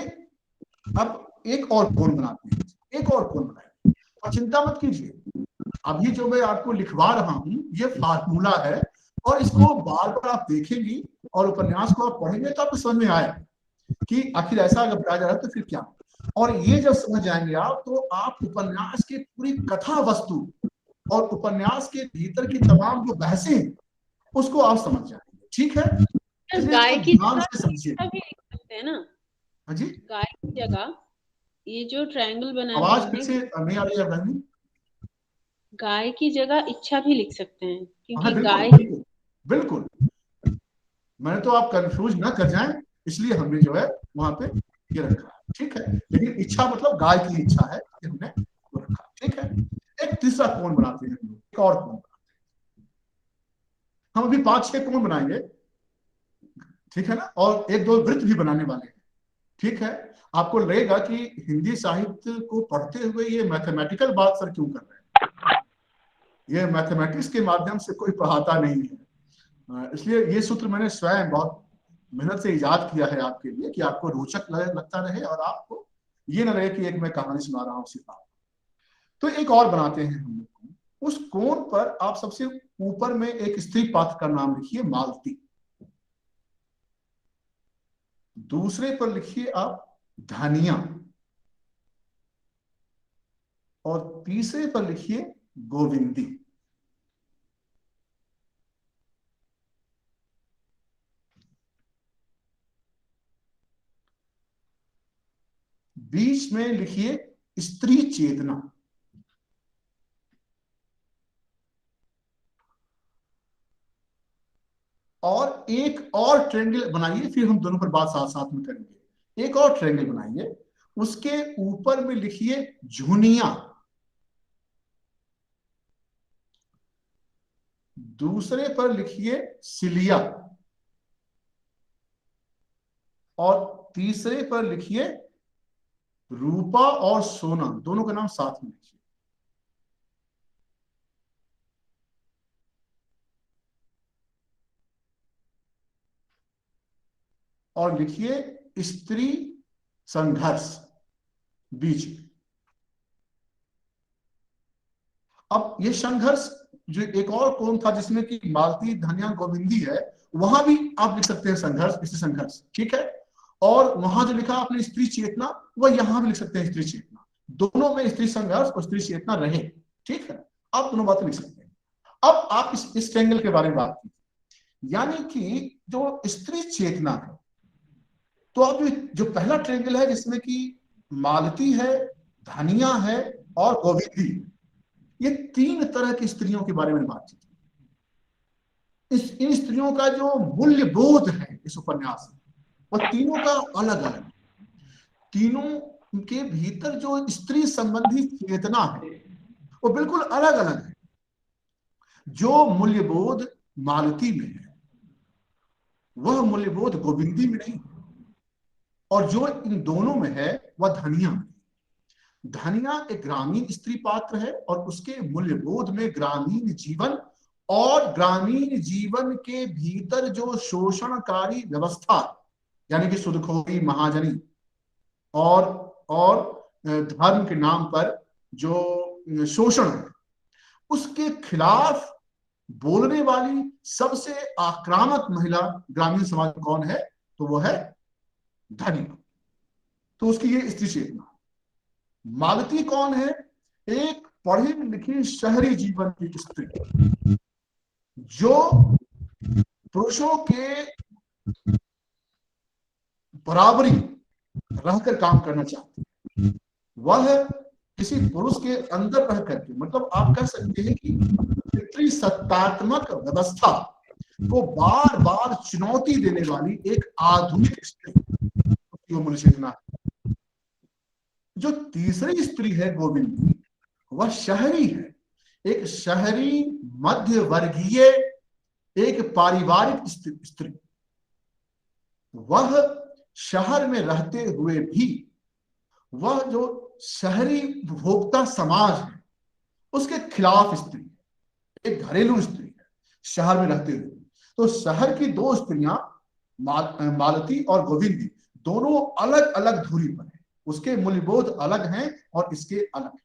अब एक और कोण बनाते हैं, एक और कोण बनाएंगे। और चिंता मत कीजिए, अभी जो मैं आपको लिखवा रहा हूं ये फार्मूला है, और इसको बार बार आप देखेंगी और उपन्यास को आप पढ़ेंगे तो आपको समझ में आएगा कि आखिर ऐसा अगर बताया जा रहा है तो फिर क्या। और ये जब समझ जाएंगे आप, तो आप उपन्यास की पूरी कथा वस्तु और उपन्यास के भीतर की तमाम जो बहसें हैं उसको आप समझ जाएंगे। ठीक है, गाय की ध्यान से समझिए। जगह भी लिख सकते हैं ना? हाँ जी, गाय की जगह ये जो ट्रायंगल बनाया आवाज हमने, फिर से नहीं आ रही है बहनी। गाय की जगह इच्छा भी लिख सकते हैं, हाँ क्योंकि बिल्कुल गाय बिल्कुल बिल्कुल। मैंने तो आप कंफ्यूज ना कर जाएं इसलिए हमने जो है वहां पे ये रखा है। ठीक है, लेकिन इच्छा मतलब गाय की इच्छा है, ये हमने वो रखा। ठीक है, एक तीसरा कोण बनाते हैं हम लोग, एक और कोण बनाते हैं। हम अभी 5-6 कोण बनाएंगे, ठीक है ना, और 1-2 वृत्त भी बनाने वाले हैं। ठीक है, आपको लगेगा कि हिंदी साहित्य को पढ़ते हुए ये मैथमेटिकल बात सर क्यों कर रहे हैं, ये मैथमेटिक्स के माध्यम से कोई पढ़ाता नहीं है। इसलिए ये सूत्र मैंने स्वयं बहुत मेहनत से इजाद किया है आपके लिए, कि आपको रोचक लगता रहे और आपको ये न लगे कि एक मैं कहानी सुना रहा हूँ सिर्फ आप। तो एक और बनाते हैं हम लोग। उस कोण पर आप सबसे ऊपर में एक स्त्री पात्र का नाम लिखिए, मालती। दूसरे पर लिखिए आप धनिया, और तीसरे पर लिखिए गोविंदी। बीच में लिखिए स्त्री चेतना, और एक और ट्रायंगल बनाइए, फिर हम दोनों पर बात साथ साथ में करेंगे। एक और ट्रायंगल बनाइए, उसके ऊपर में लिखिए झुनिया, दूसरे पर लिखिए सिलिया, और तीसरे पर लिखिए रूपा और सोना, दोनों का नाम साथ में लिखिए। और लिखिए स्त्री संघर्ष बीच में। अब ये संघर्ष जो एक और कोण था जिसमें कि मालती, धनिया, गोविंदी है, वहां भी आप लिख सकते हैं संघर्ष, स्त्री संघर्ष। ठीक है, और वहां जो लिखा आपने स्त्री चेतना, वह यहां भी लिख सकते हैं स्त्री चेतना। दोनों में स्त्री संघर्ष और स्त्री चेतना रहे। ठीक है, आप दोनों बातें लिख सकते हैं। अब आप इस ट्रायंगल के बारे में बात कीजिए। यानी कि जो स्त्री चेतना है, तो अब जो पहला ट्रेंगल है जिसमें कि मालती है, धनिया है और गोविंदी, ये तीन तरह की स्त्रियों के बारे में बातचीत। इन स्त्रियों का जो मूल्य बोध है इस उपन्यास में, वह तीनों का अलग अलग, तीनों के भीतर जो स्त्री संबंधी चेतना है वो बिल्कुल अलग अलग है। जो मूल्यबोध मालती में है वह मूल्यबोध गोविंदी में नहीं है, और जो इन दोनों में है वह धनिया में। धनिया एक ग्रामीण स्त्री पात्र है और उसके मूल्यबोध में ग्रामीण जीवन और ग्रामीण जीवन के भीतर जो शोषणकारी व्यवस्था, यानी कि सुदखोरी, महाजनी और धर्म के नाम पर जो शोषण है, उसके खिलाफ बोलने वाली सबसे आक्रामक महिला ग्रामीण समाज में कौन है? तो वो है धनिया। तो उसकी ये स्त्री चेतना। मालती कौन है? एक पढ़ी लिखी शहरी जीवन की स्त्री जो पुरुषों के बराबरी रहकर काम करना चाहती है। वह किसी पुरुष के अंदर रह करके, मतलब आप कह सकते हैं कि पितृसत्तात्मक व्यवस्था को बार बार चुनौती देने वाली एक आधुनिक स्त्री, मूल्य चेतना है। जो तीसरी स्त्री है गोविंदी, वह शहरी है, एक शहरी मध्य वर्गीय, एक पारिवारिक स्त्री। वह शहर में रहते हुए भी वह जो शहरी भोक्ता समाज है उसके खिलाफ स्त्री, एक घरेलू स्त्री है शहर में रहते हुए। तो शहर की दो स्त्रियां मालती और गोविंदी दोनों अलग अलग धुरी पर है, उसके मूल्यबोध अलग हैं और इसके अलग हैं।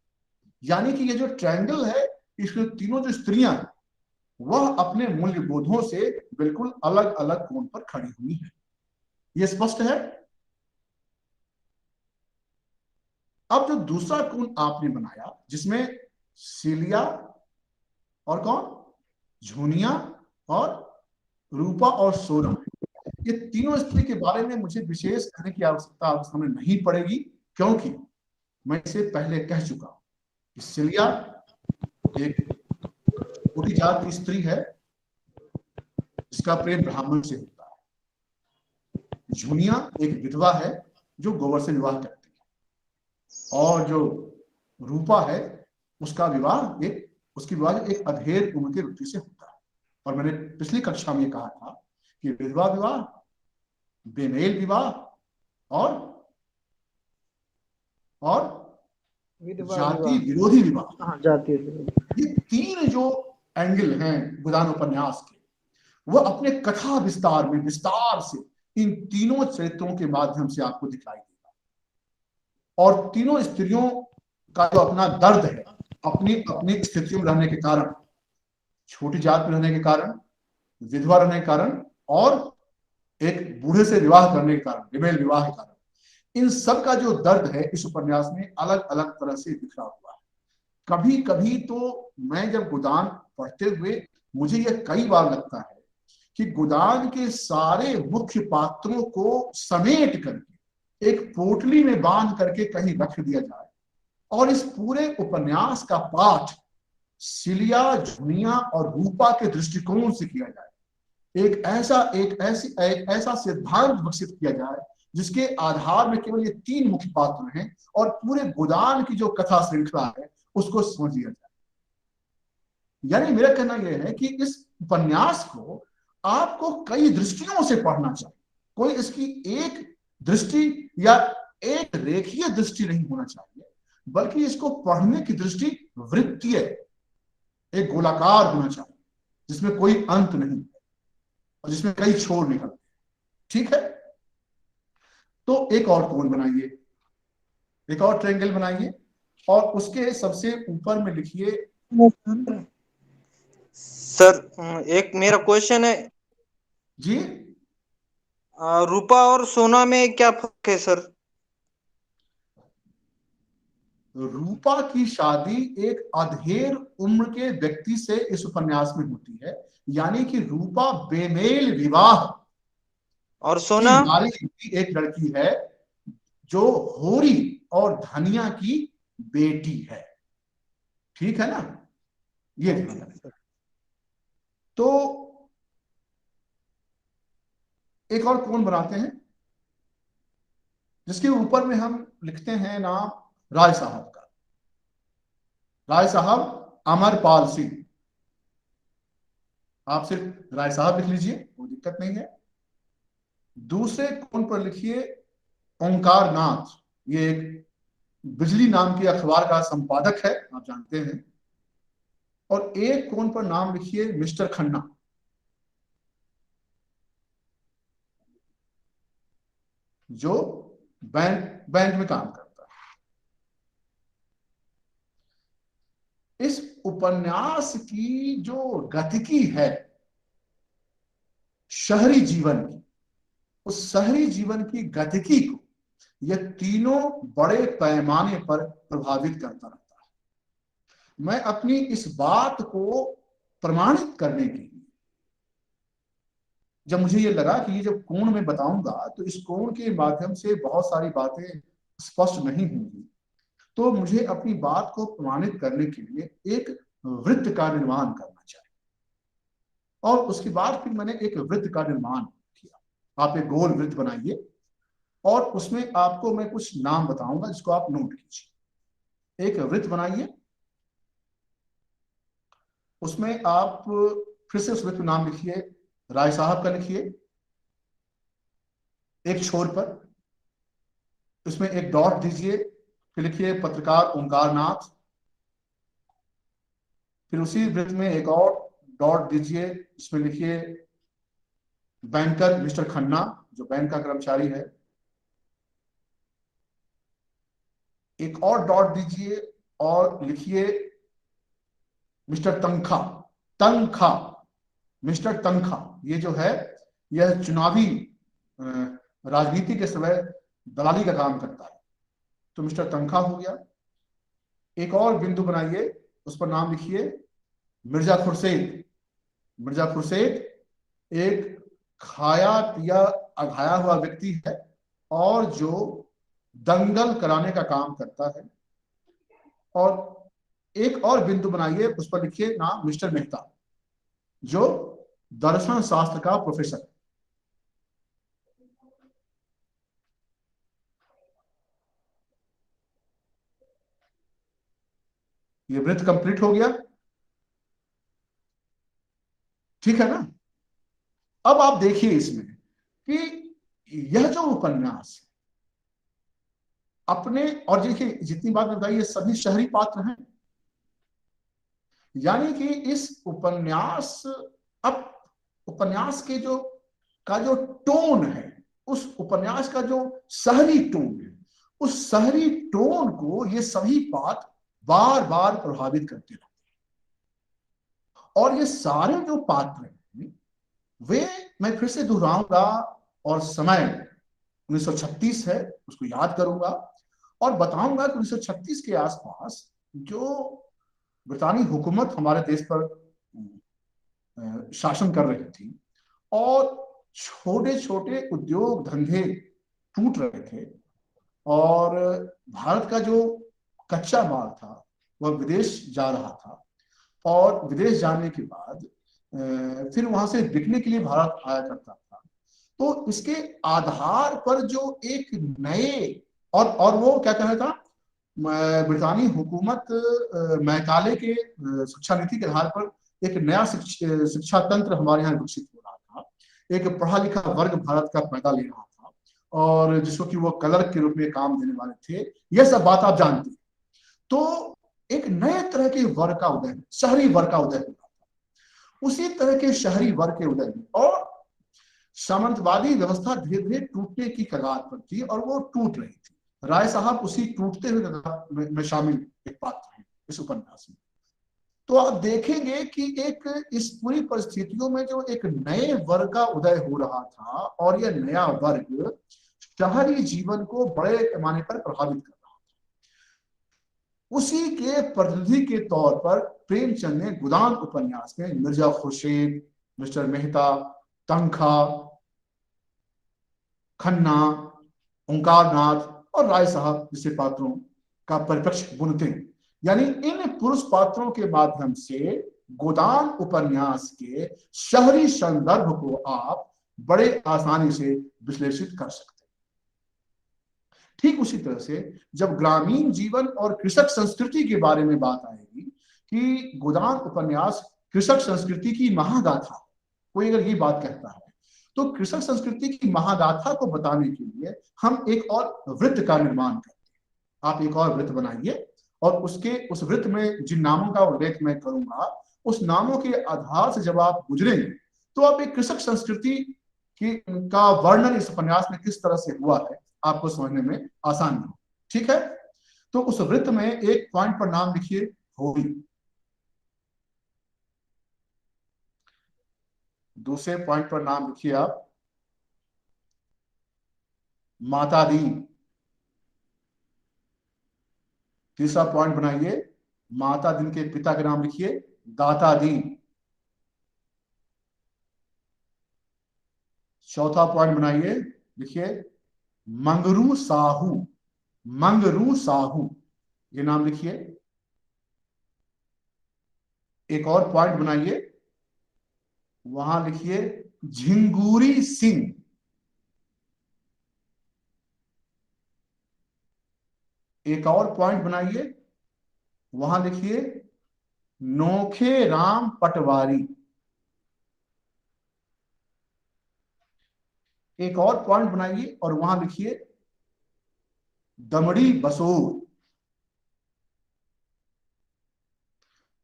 यानी कि ये जो ट्रायंगल है, इसमें तीनों जो स्त्रियां हैं वह अपने मूल्यबोधों से बिल्कुल अलग अलग कोण पर खड़ी हुई है। ये स्पष्ट है। अब जो दूसरा कोण आपने बनाया जिसमें सिलिया और कौन, झुनिया और रूपा और सोना, ये तीनों स्त्री के बारे में मुझे विशेष कहने की आवश्यकता आप सामने नहीं पड़ेगी, क्योंकि मैं इसे पहले कह चुका हूं कि सिलिया एक छोटी जात की स्त्री है जिसका प्रेम ब्राह्मण से होता है। झुनिया एक विधवा है जो गोबर से विवाह करती है, और जो रूपा है उसका विवाह एक अधेड़ उम्र के व्यक्ति से होता है। और मैंने पिछली कक्षा में कहा था कि विधवा विवाह, बेमेल विवाह और जाति विरोधी विवाह, जाति विरोधी, ये तीन जो एंगल हैं गोदान उपन्यास के, वह अपने कथा विस्तार से इन तीनों चरित्रों के माध्यम से आपको दिखाई देगा। और तीनों स्त्रियों का जो अपना दर्द है, अपनी अपनी स्थितियों में रहने के कारण, छोटी जात में रहने के कारण, विधवा रहने के कारण और एक बूढ़े से विवाह करने के कारण, बेमेल विवाह के कारण, इन सब का जो दर्द है इस उपन्यास में अलग अलग तरह से बिखरा हुआ है। कभी कभी तो मैं जब गोदान पढ़ते हुए मुझे यह कई बार लगता है कि गोदान के सारे मुख्य पात्रों को समेट करके एक पोटली में बांध करके कहीं रख दिया जाए और इस पूरे उपन्यास का पाठ सिलिया, झुनिया और रूपा के दृष्टिकोण से किया जाए। एक ऐसा सिद्धांत विकसित किया जाए जिसके आधार में केवल ये तीन मुख्य पात्र हैं और पूरे गोदान की जो कथा श्रृंखला है उसको समझ लिया जाए। यानी मेरा कहना यह है कि इस उपन्यास को आपको कई दृष्टियों से पढ़ना चाहिए। कोई इसकी एक दृष्टि या एक रेखीय दृष्टि नहीं होना चाहिए, बल्कि इसको पढ़ने की दृष्टि वृत्तीय, एक गोलाकार होना चाहिए जिसमें कोई अंत नहीं और जिसमें कई छोर निकलते। ठीक है, तो एक और कोण बनाइए, एक और ट्रायंगल बनाइए और उसके सबसे ऊपर में लिखिए। सर एक मेरा क्वेश्चन है जी, रूपा और सोना में क्या फर्क है सर? रूपा की शादी एक अधेड़ उम्र के व्यक्ति से इस उपन्यास में होती है, यानी कि रूपा बेमेल विवाह और की सोना नारी एक लड़की है जो होरी और धनिया की बेटी है। ठीक है ना, ये देखिए। तो एक और कौन बनाते हैं जिसके ऊपर में हम लिखते हैं नाम राय साहब का, राय साहब अमरपाल सिंह। आप सिर्फ राय साहब लिख लीजिए, कोई दिक्कत नहीं है। दूसरे कौन पर लिखिए ओंकार नाथ, ये एक बिजली नाम के अखबार का संपादक है, आप जानते हैं। और एक कौन पर नाम लिखिए मिस्टर खन्ना, जो बैंक में काम करता है। इस उपन्यास की जो गतिकी है शहरी जीवन की, उस शहरी जीवन की गतिकी को यह तीनों बड़े पैमाने पर प्रभावित करता रहता है। मैं अपनी इस बात को प्रमाणित करने के लिए जब मुझे ये लगा कि ये जब कोण में बताऊंगा तो इस कोण के माध्यम से बहुत सारी बातें स्पष्ट नहीं होंगी, तो मुझे अपनी बात को प्रमाणित करने के लिए एक वृत्त का निर्माण करना चाहिए। और उसके बाद फिर मैंने एक वृत्त का निर्माण किया। आप एक गोल वृत्त बनाइए और उसमें आपको मैं कुछ नाम बताऊंगा जिसको आप नोट कीजिए। एक वृत्त बनाइए, उसमें आप फिर से उस वृत्त में नाम लिखिए, राय साहब का लिखिए एक छोर पर, उसमें एक डॉट दीजिए, फिर लिखिए पत्रकार ओंकार नाथ। फिर उसी वृत्त में एक और डॉट दीजिए, इसमें लिखिए बैंकर मिस्टर खन्ना, जो बैंक का कर्मचारी है। एक और डॉट दीजिए और लिखिए मिस्टर तंखा, तंखा, मिस्टर तंखा। ये जो है यह चुनावी राजनीति के समय दलाली का काम करता है, तो मिस्टर तंखा हो गया। एक और बिंदु बनाइए, उस पर नाम लिखिए मिर्जा खुर्शीद। मिर्जा खुर्शीद एक खाया पिया अघाया हुआ व्यक्ति है और जो दंगल कराने का काम करता है। और एक और बिंदु बनाइए, उस पर लिखिए नाम मिस्टर मेहता, जो दर्शन शास्त्र का प्रोफेसर है। ये वृत्त कंप्लीट हो गया, ठीक है ना। अब आप देखिए इसमें कि यह जो उपन्यास अपने, और देखिए जितनी बात बताई ये सभी शहरी पात्र हैं, यानी कि इस उपन्यास, अब उपन्यास के जो टोन है, उस उपन्यास का जो शहरी टोन है, उस शहरी टोन को ये सभी पात्र बार बार प्रभावित करते रहते हैं। और ये सारे जो पात्र हैं वे, मैं फिर से दोहराऊंगा, और समय 1936 है, उसको याद करूंगा और बताऊंगा कि 1936 के आसपास जो ब्रितानी हुकूमत हमारे देश पर शासन कर रही थी और छोटे छोटे उद्योग धंधे टूट रहे थे और भारत का जो कच्चा माल था वह विदेश जा रहा था, और विदेश जाने के बाद फिर वहां से बिकने के लिए भारत आया करता था। तो इसके आधार पर जो एक नए, और वो क्या कह रहा था, ब्रितानी हुकूमत मैकाले के शिक्षा नीति के आधार पर एक नया शिक्षा तंत्र हमारे यहाँ विकसित हो रहा था। एक पढ़ा लिखा वर्ग भारत का पैदा ले रहा था और जिसको कि वो क्लर्क के रूप में काम देने वाले थे। यह सब बात आप जानते हैं। तो एक नए तरह के वर्ग का उदय, शहरी वर्ग का उदय हो रहा था। उसी तरह के शहरी वर्ग के उदय में और सामंतवादी व्यवस्था धीरे धीरे टूटने की कगार पर थी और वो टूट रही थी। राय साहब उसी टूटते हुए कगार में शामिल एक पात्र है इस उपन्यास में। तो आप देखेंगे कि एक इस पूरी परिस्थितियों में जो एक नए वर्ग का उदय हो रहा था और यह नया वर्ग शहरी जीवन को बड़े पैमाने पर प्रभावित कर रहा था। उसी के प्रतिनिधि के तौर पर प्रेमचंद ने गोदान उपन्यास में मिर्जा खुर्शीद, मिस्टर मेहता, तंखा, खन्ना, ओंकारनाथ और राय साहब जैसे पात्रों का परिप्रेक्ष्य बुनते हैं। यानी इन पुरुष पात्रों के माध्यम से गोदान उपन्यास के शहरी संदर्भ को आप बड़े आसानी से विश्लेषित कर सकते हैं। ठीक उसी तरह से जब ग्रामीण जीवन और कृषक संस्कृति के बारे में बात आएगी कि गोदान उपन्यास कृषक संस्कृति की महागाथा, कोई अगर ये बात कहता है तो कृषक संस्कृति की महागाथा को बताने के लिए हम एक और वृत्त का निर्माण करते हैं। आप एक और वृत्त बनाइए और उस वृत्त में जिन नामों का उल्लेख मैं करूंगा उस नामों के आधार से जब आप गुजरेंगे तो आप एक कृषक संस्कृति का वर्णन इस उपन्यास में किस तरह से हुआ है आपको समझने में आसानी हो। ठीक है, तो उस वृत्त में एक पॉइंट पर नाम लिखिए होली, दूसरे पॉइंट पर नाम लिखिए आप माता दीन, तीसरा पॉइंट बनाइए माता दीन के पिता के नाम लिखिए दाता दीन, चौथा पॉइंट बनाइए लिखिए मंगरू साहू, मंगरू साहू ये नाम लिखिए। एक और पॉइंट बनाइए, वहां लिखिए झिंगूरी सिंह, एक और पॉइंट बनाइए, वहां लिखिए नोखे राम पटवारी, एक और पॉइंट बनाइए और वहां लिखिए दमड़ी बसोर,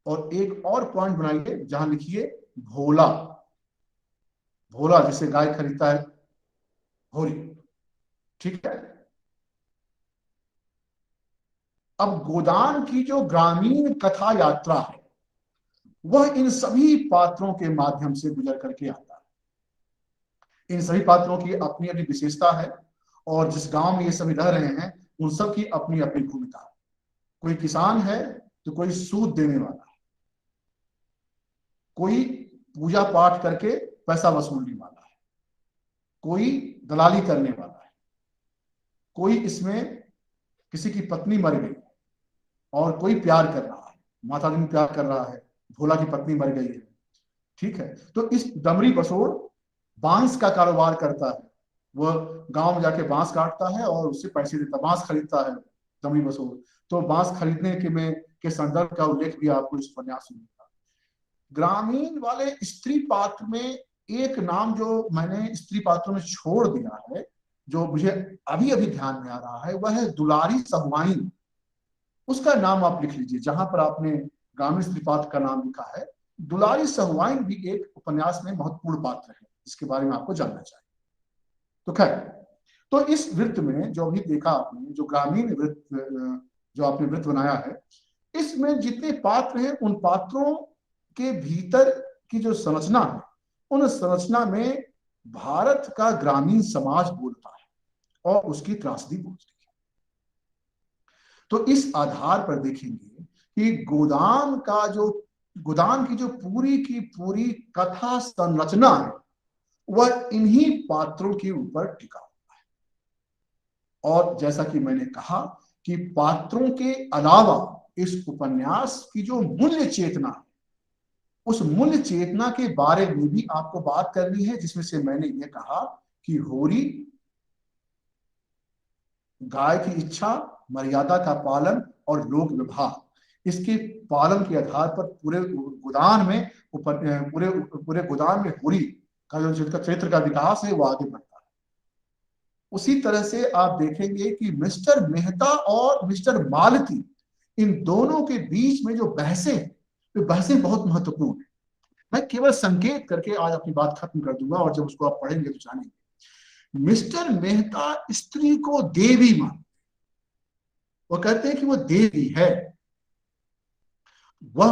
और एक और पॉइंट बनाइए जहां लिखिए भोला, भोला जिसे गाय खरीदता है भोली। ठीक है, अब गोदान की जो ग्रामीण कथा यात्रा है वह इन सभी पात्रों के माध्यम से गुजर करके आता है। इन सभी पात्रों की अपनी अपनी विशेषता है और जिस गांव में ये सभी रह रहे हैं उन सब की अपनी अपनी भूमिका है। कोई किसान है तो कोई सूद देने वाला है, कोई पूजा पाठ करके पैसा वसूलने वाला है, कोई दलाली करने वाला है, कोई इसमें किसी की पत्नी मर गई और कोई प्यार कर रहा है, माता दिन प्यार कर रहा है, भोला की पत्नी मर गई है। ठीक है, तो इस दमड़ी बसोर बांस का कारोबार करता है, वह गांव में जाके बांस काटता है और उससे पैसे देता, बांस खरीदता है दमड़ी बसोर। तो बांस खरीदने के संदर्भ का उल्लेख भी आपको इस उपन्यास में मिलता है। ग्रामीण वाले स्त्री पात्र में एक नाम जो मैंने स्त्री पात्रों में छोड़ दिया है जो मुझे अभी अभी ध्यान में आ रहा है वह है दुलारी सहुआइन। उसका नाम आप लिख लीजिए, जहां पर आपने ग्रामीण स्त्री पात्र का नाम लिखा है दुलारी सहुआइन भी एक उपन्यास में महत्वपूर्ण पात्र है जिसके बारे में आपको जानना चाहिए। तो खैर, तो इस वृत्त में जो अभी देखा आपने, जो ग्रामीण वृत्त जो आपने वृत्त बनाया है, इसमें जितने पात्र हैं उन पात्रों के भीतर की जो संरचना है उन संरचना में भारत का ग्रामीण समाज बोलता है और उसकी त्रासदी बोलती है। तो इस आधार पर देखेंगे कि गोदान की जो पूरी की पूरी कथा संरचना है वह इन्हीं पात्रों के ऊपर टिका हुआ है। और जैसा कि मैंने कहा कि पात्रों के अलावा इस उपन्यास की जो मूल्य चेतना है उस मूल्य चेतना के बारे में भी आपको बात करनी है, जिसमें से मैंने ये कहा कि होरी गाय की इच्छा, मर्यादा का पालन और लोक विवाह, इसके पालन के आधार पर पूरे गोदान में होरी का जो चरित्र का विकास है वो आगे बढ़ता है। उसी तरह से आप देखेंगे कि मिस्टर मेहता और मिस्टर मालती इन दोनों के बीच में जो बहसें बहुत महत्वपूर्ण है। मैं केवल संकेत करके आज अपनी बात खत्म कर दूंगा और जब उसको आप पढ़ेंगे तो जानेंगे। मिस्टर मेहता स्त्री को देवी मानते, वो कहते हैं कि वो देवी है, वह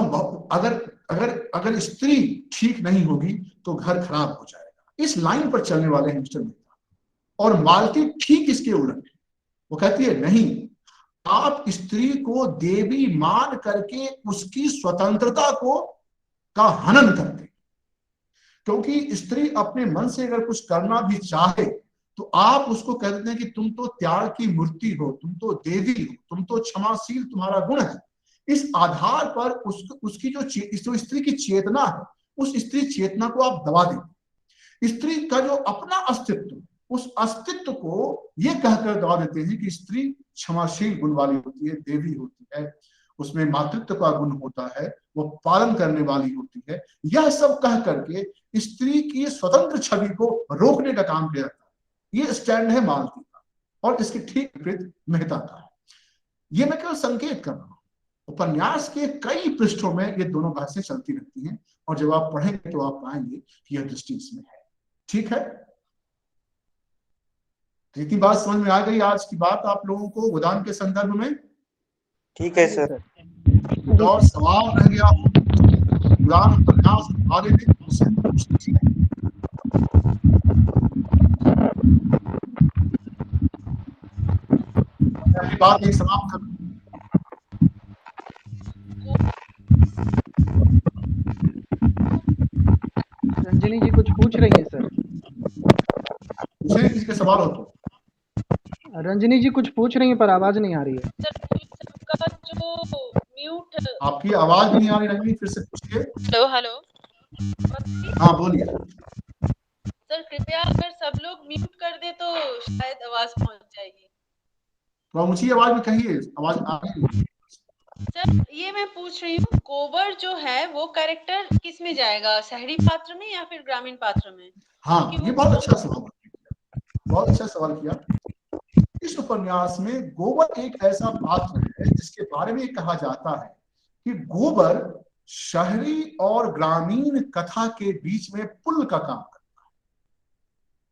अगर स्त्री ठीक नहीं होगी तो घर खराब हो जाएगा। इस लाइन पर चलने वाले हैं मिस्टर मेहता। और मालती ठीक इसके उलट है, वो कहती है नहीं, आप स्त्री को देवी मान करके उसकी स्वतंत्रता को का हनन करते, क्योंकि स्त्री अपने मन से अगर कुछ करना भी चाहे तो आप उसको कह देते हैं कि तुम तो त्याग की मूर्ति हो, तुम तो देवी हो, तुम तो क्षमाशील तुम्हारा गुण है। इस आधार पर उसकी जो स्त्री की चेतना है, उस स्त्री चेतना को आप दबा देते। स्त्री का जो अपना अस्तित्व, उस अस्तित्व को ये कहकर दबा देते हैं कि स्त्री क्षमाशील गुण वाली होती है, देवी होती है, उसमें मातृत्व का गुण होता है, वो पालन करने वाली होती है। यह सब कह करके स्त्री की स्वतंत्र छवि को रोकने का काम किया जाता है। ये स्टैंड है मालती का, और इसके ठीक विपरीत मेहता का है। ये मैं केवल संकेत कर रहा हूं, उपन्यास के कई पृष्ठों में ये दोनों बहसें चलती रहती हैं, और जब आप पढ़ेंगे तो आप पाएंगे कि यह दृष्टि इसमें है। ठीक है, तो इतनी बात समझ में आ गई आज की बात आप लोगों को गोदान के संदर्भ में? ठीक है सर। और सवाल रह गया गोदान उपन्यास के बारे में, उसे पूछ लीजिए। अपनी बात यही समाप्त कर। रंजनी जी कुछ पूछ रही है सर। दूसरे किसी के सवाल हो तो? रंजनी जी कुछ पूछ रही है पर आवाज नहीं आ रही है। का जो म्यूट, आपकी आवाज नहीं आ रही रंजनी, फिर से पूछिए। हेलो हेलो, हाँ बोलिए। सर कृपया अगर सब लोग म्यूट कर दे तो शायद आवाज पहुंच जाएगी। तो आप ऊंची आवाज में कहिए, आवाज आ रही है। सर ये मैं पूछ रही हूँ, गोबर जो है वो कैरेक्टर किस में जाएगा, शहरी पात्र में या फिर ग्रामीण पात्र में? हाँ, ये बहुत अच्छा सवाल किया, बहुत अच्छा सवाल किया। इस उपन्यास में गोबर एक ऐसा पात्र है जिसके बारे में कहा जाता है कि गोबर शहरी और ग्रामीण कथा के बीच में पुल का काम करता है।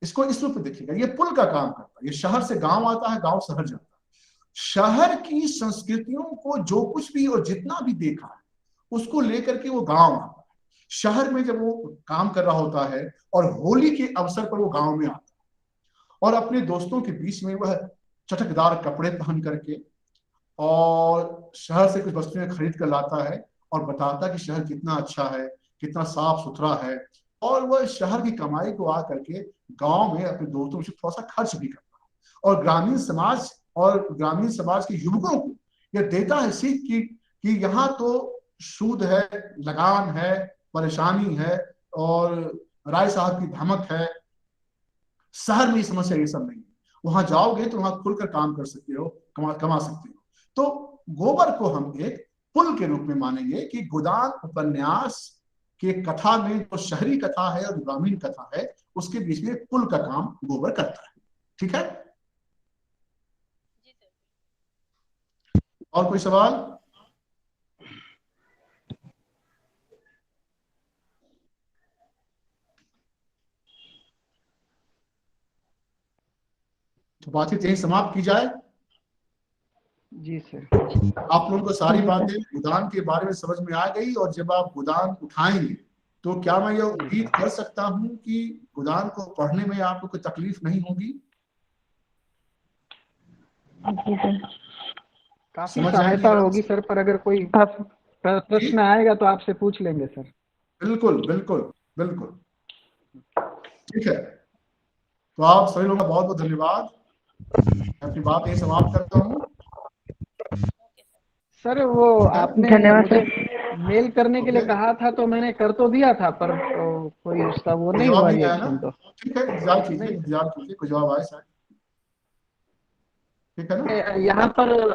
इसको इस रूप में देखिएगा, ये पुल का काम करता है। ये शहर से गांव आता है, गांव शहर जाता है। शहर की संस्कृतियों को जो कुछ भी और जितना भी देखा है उसको लेकर के वो गांव आता है। शहर में जब वो काम कर रहा होता है और होली के अवसर पर वो गांव में आता है और अपने दोस्तों के बीच में वह चटकदार कपड़े पहन करके और शहर से कुछ वस्तुएं खरीद कर लाता है और बताता कि शहर कितना अच्छा है, कितना साफ सुथरा है, और वह शहर की कमाई को आ करके गांव में अपने दोस्तों से थोड़ा सा खर्च भी करता है। और ग्रामीण समाज के युवकों को यह देता है सीख कि यहाँ तो सूद है, लगान है, परेशानी है और राय साहब की धमक है। शहर में समस्या ये सब नहीं है, वहां जाओगे तो वहां खुलकर काम कर सकते हो, कमा सकते हो। तो गोबर को हम एक पुल के रूप में मानेंगे कि गोदान उपन्यास के कथा में जो शहरी कथा है और ग्रामीण कथा है उसके बीच में पुल का काम गोबर करता है। ठीक है, और कोई सवाल? तो बातचीत यही समाप्त की जाए। जी सर। आप लोगों को सारी बातें गोदान के बारे में समझ में आ गई, और जब आप गोदान उठाएंगे तो क्या मैं यह उम्मीद कर सकता हूं कि गोदान को पढ़ने में आपको कोई तकलीफ नहीं होगी? काफी सहायता होगी सर, पर अगर कोई प्रश्न आएगा तो आपसे पूछ लेंगे सर। बिल्कुल बिल्कुल बिल्कुल, ठीक है। तो आप सभी लोगों का बहुत बहुत धन्यवाद। अपनी बात यही समाप्त करता हूँ। सर वो आपने मुझे मेल करने के लिए कहा था तो मैंने कर तो दिया था, पर तो कोई उसका वो नहीं हुआ रिएक्शन। तो ठीक है, इंतजार कीजिए, कोई जवाब आए शायद। ठीक है ना? यहाँ पर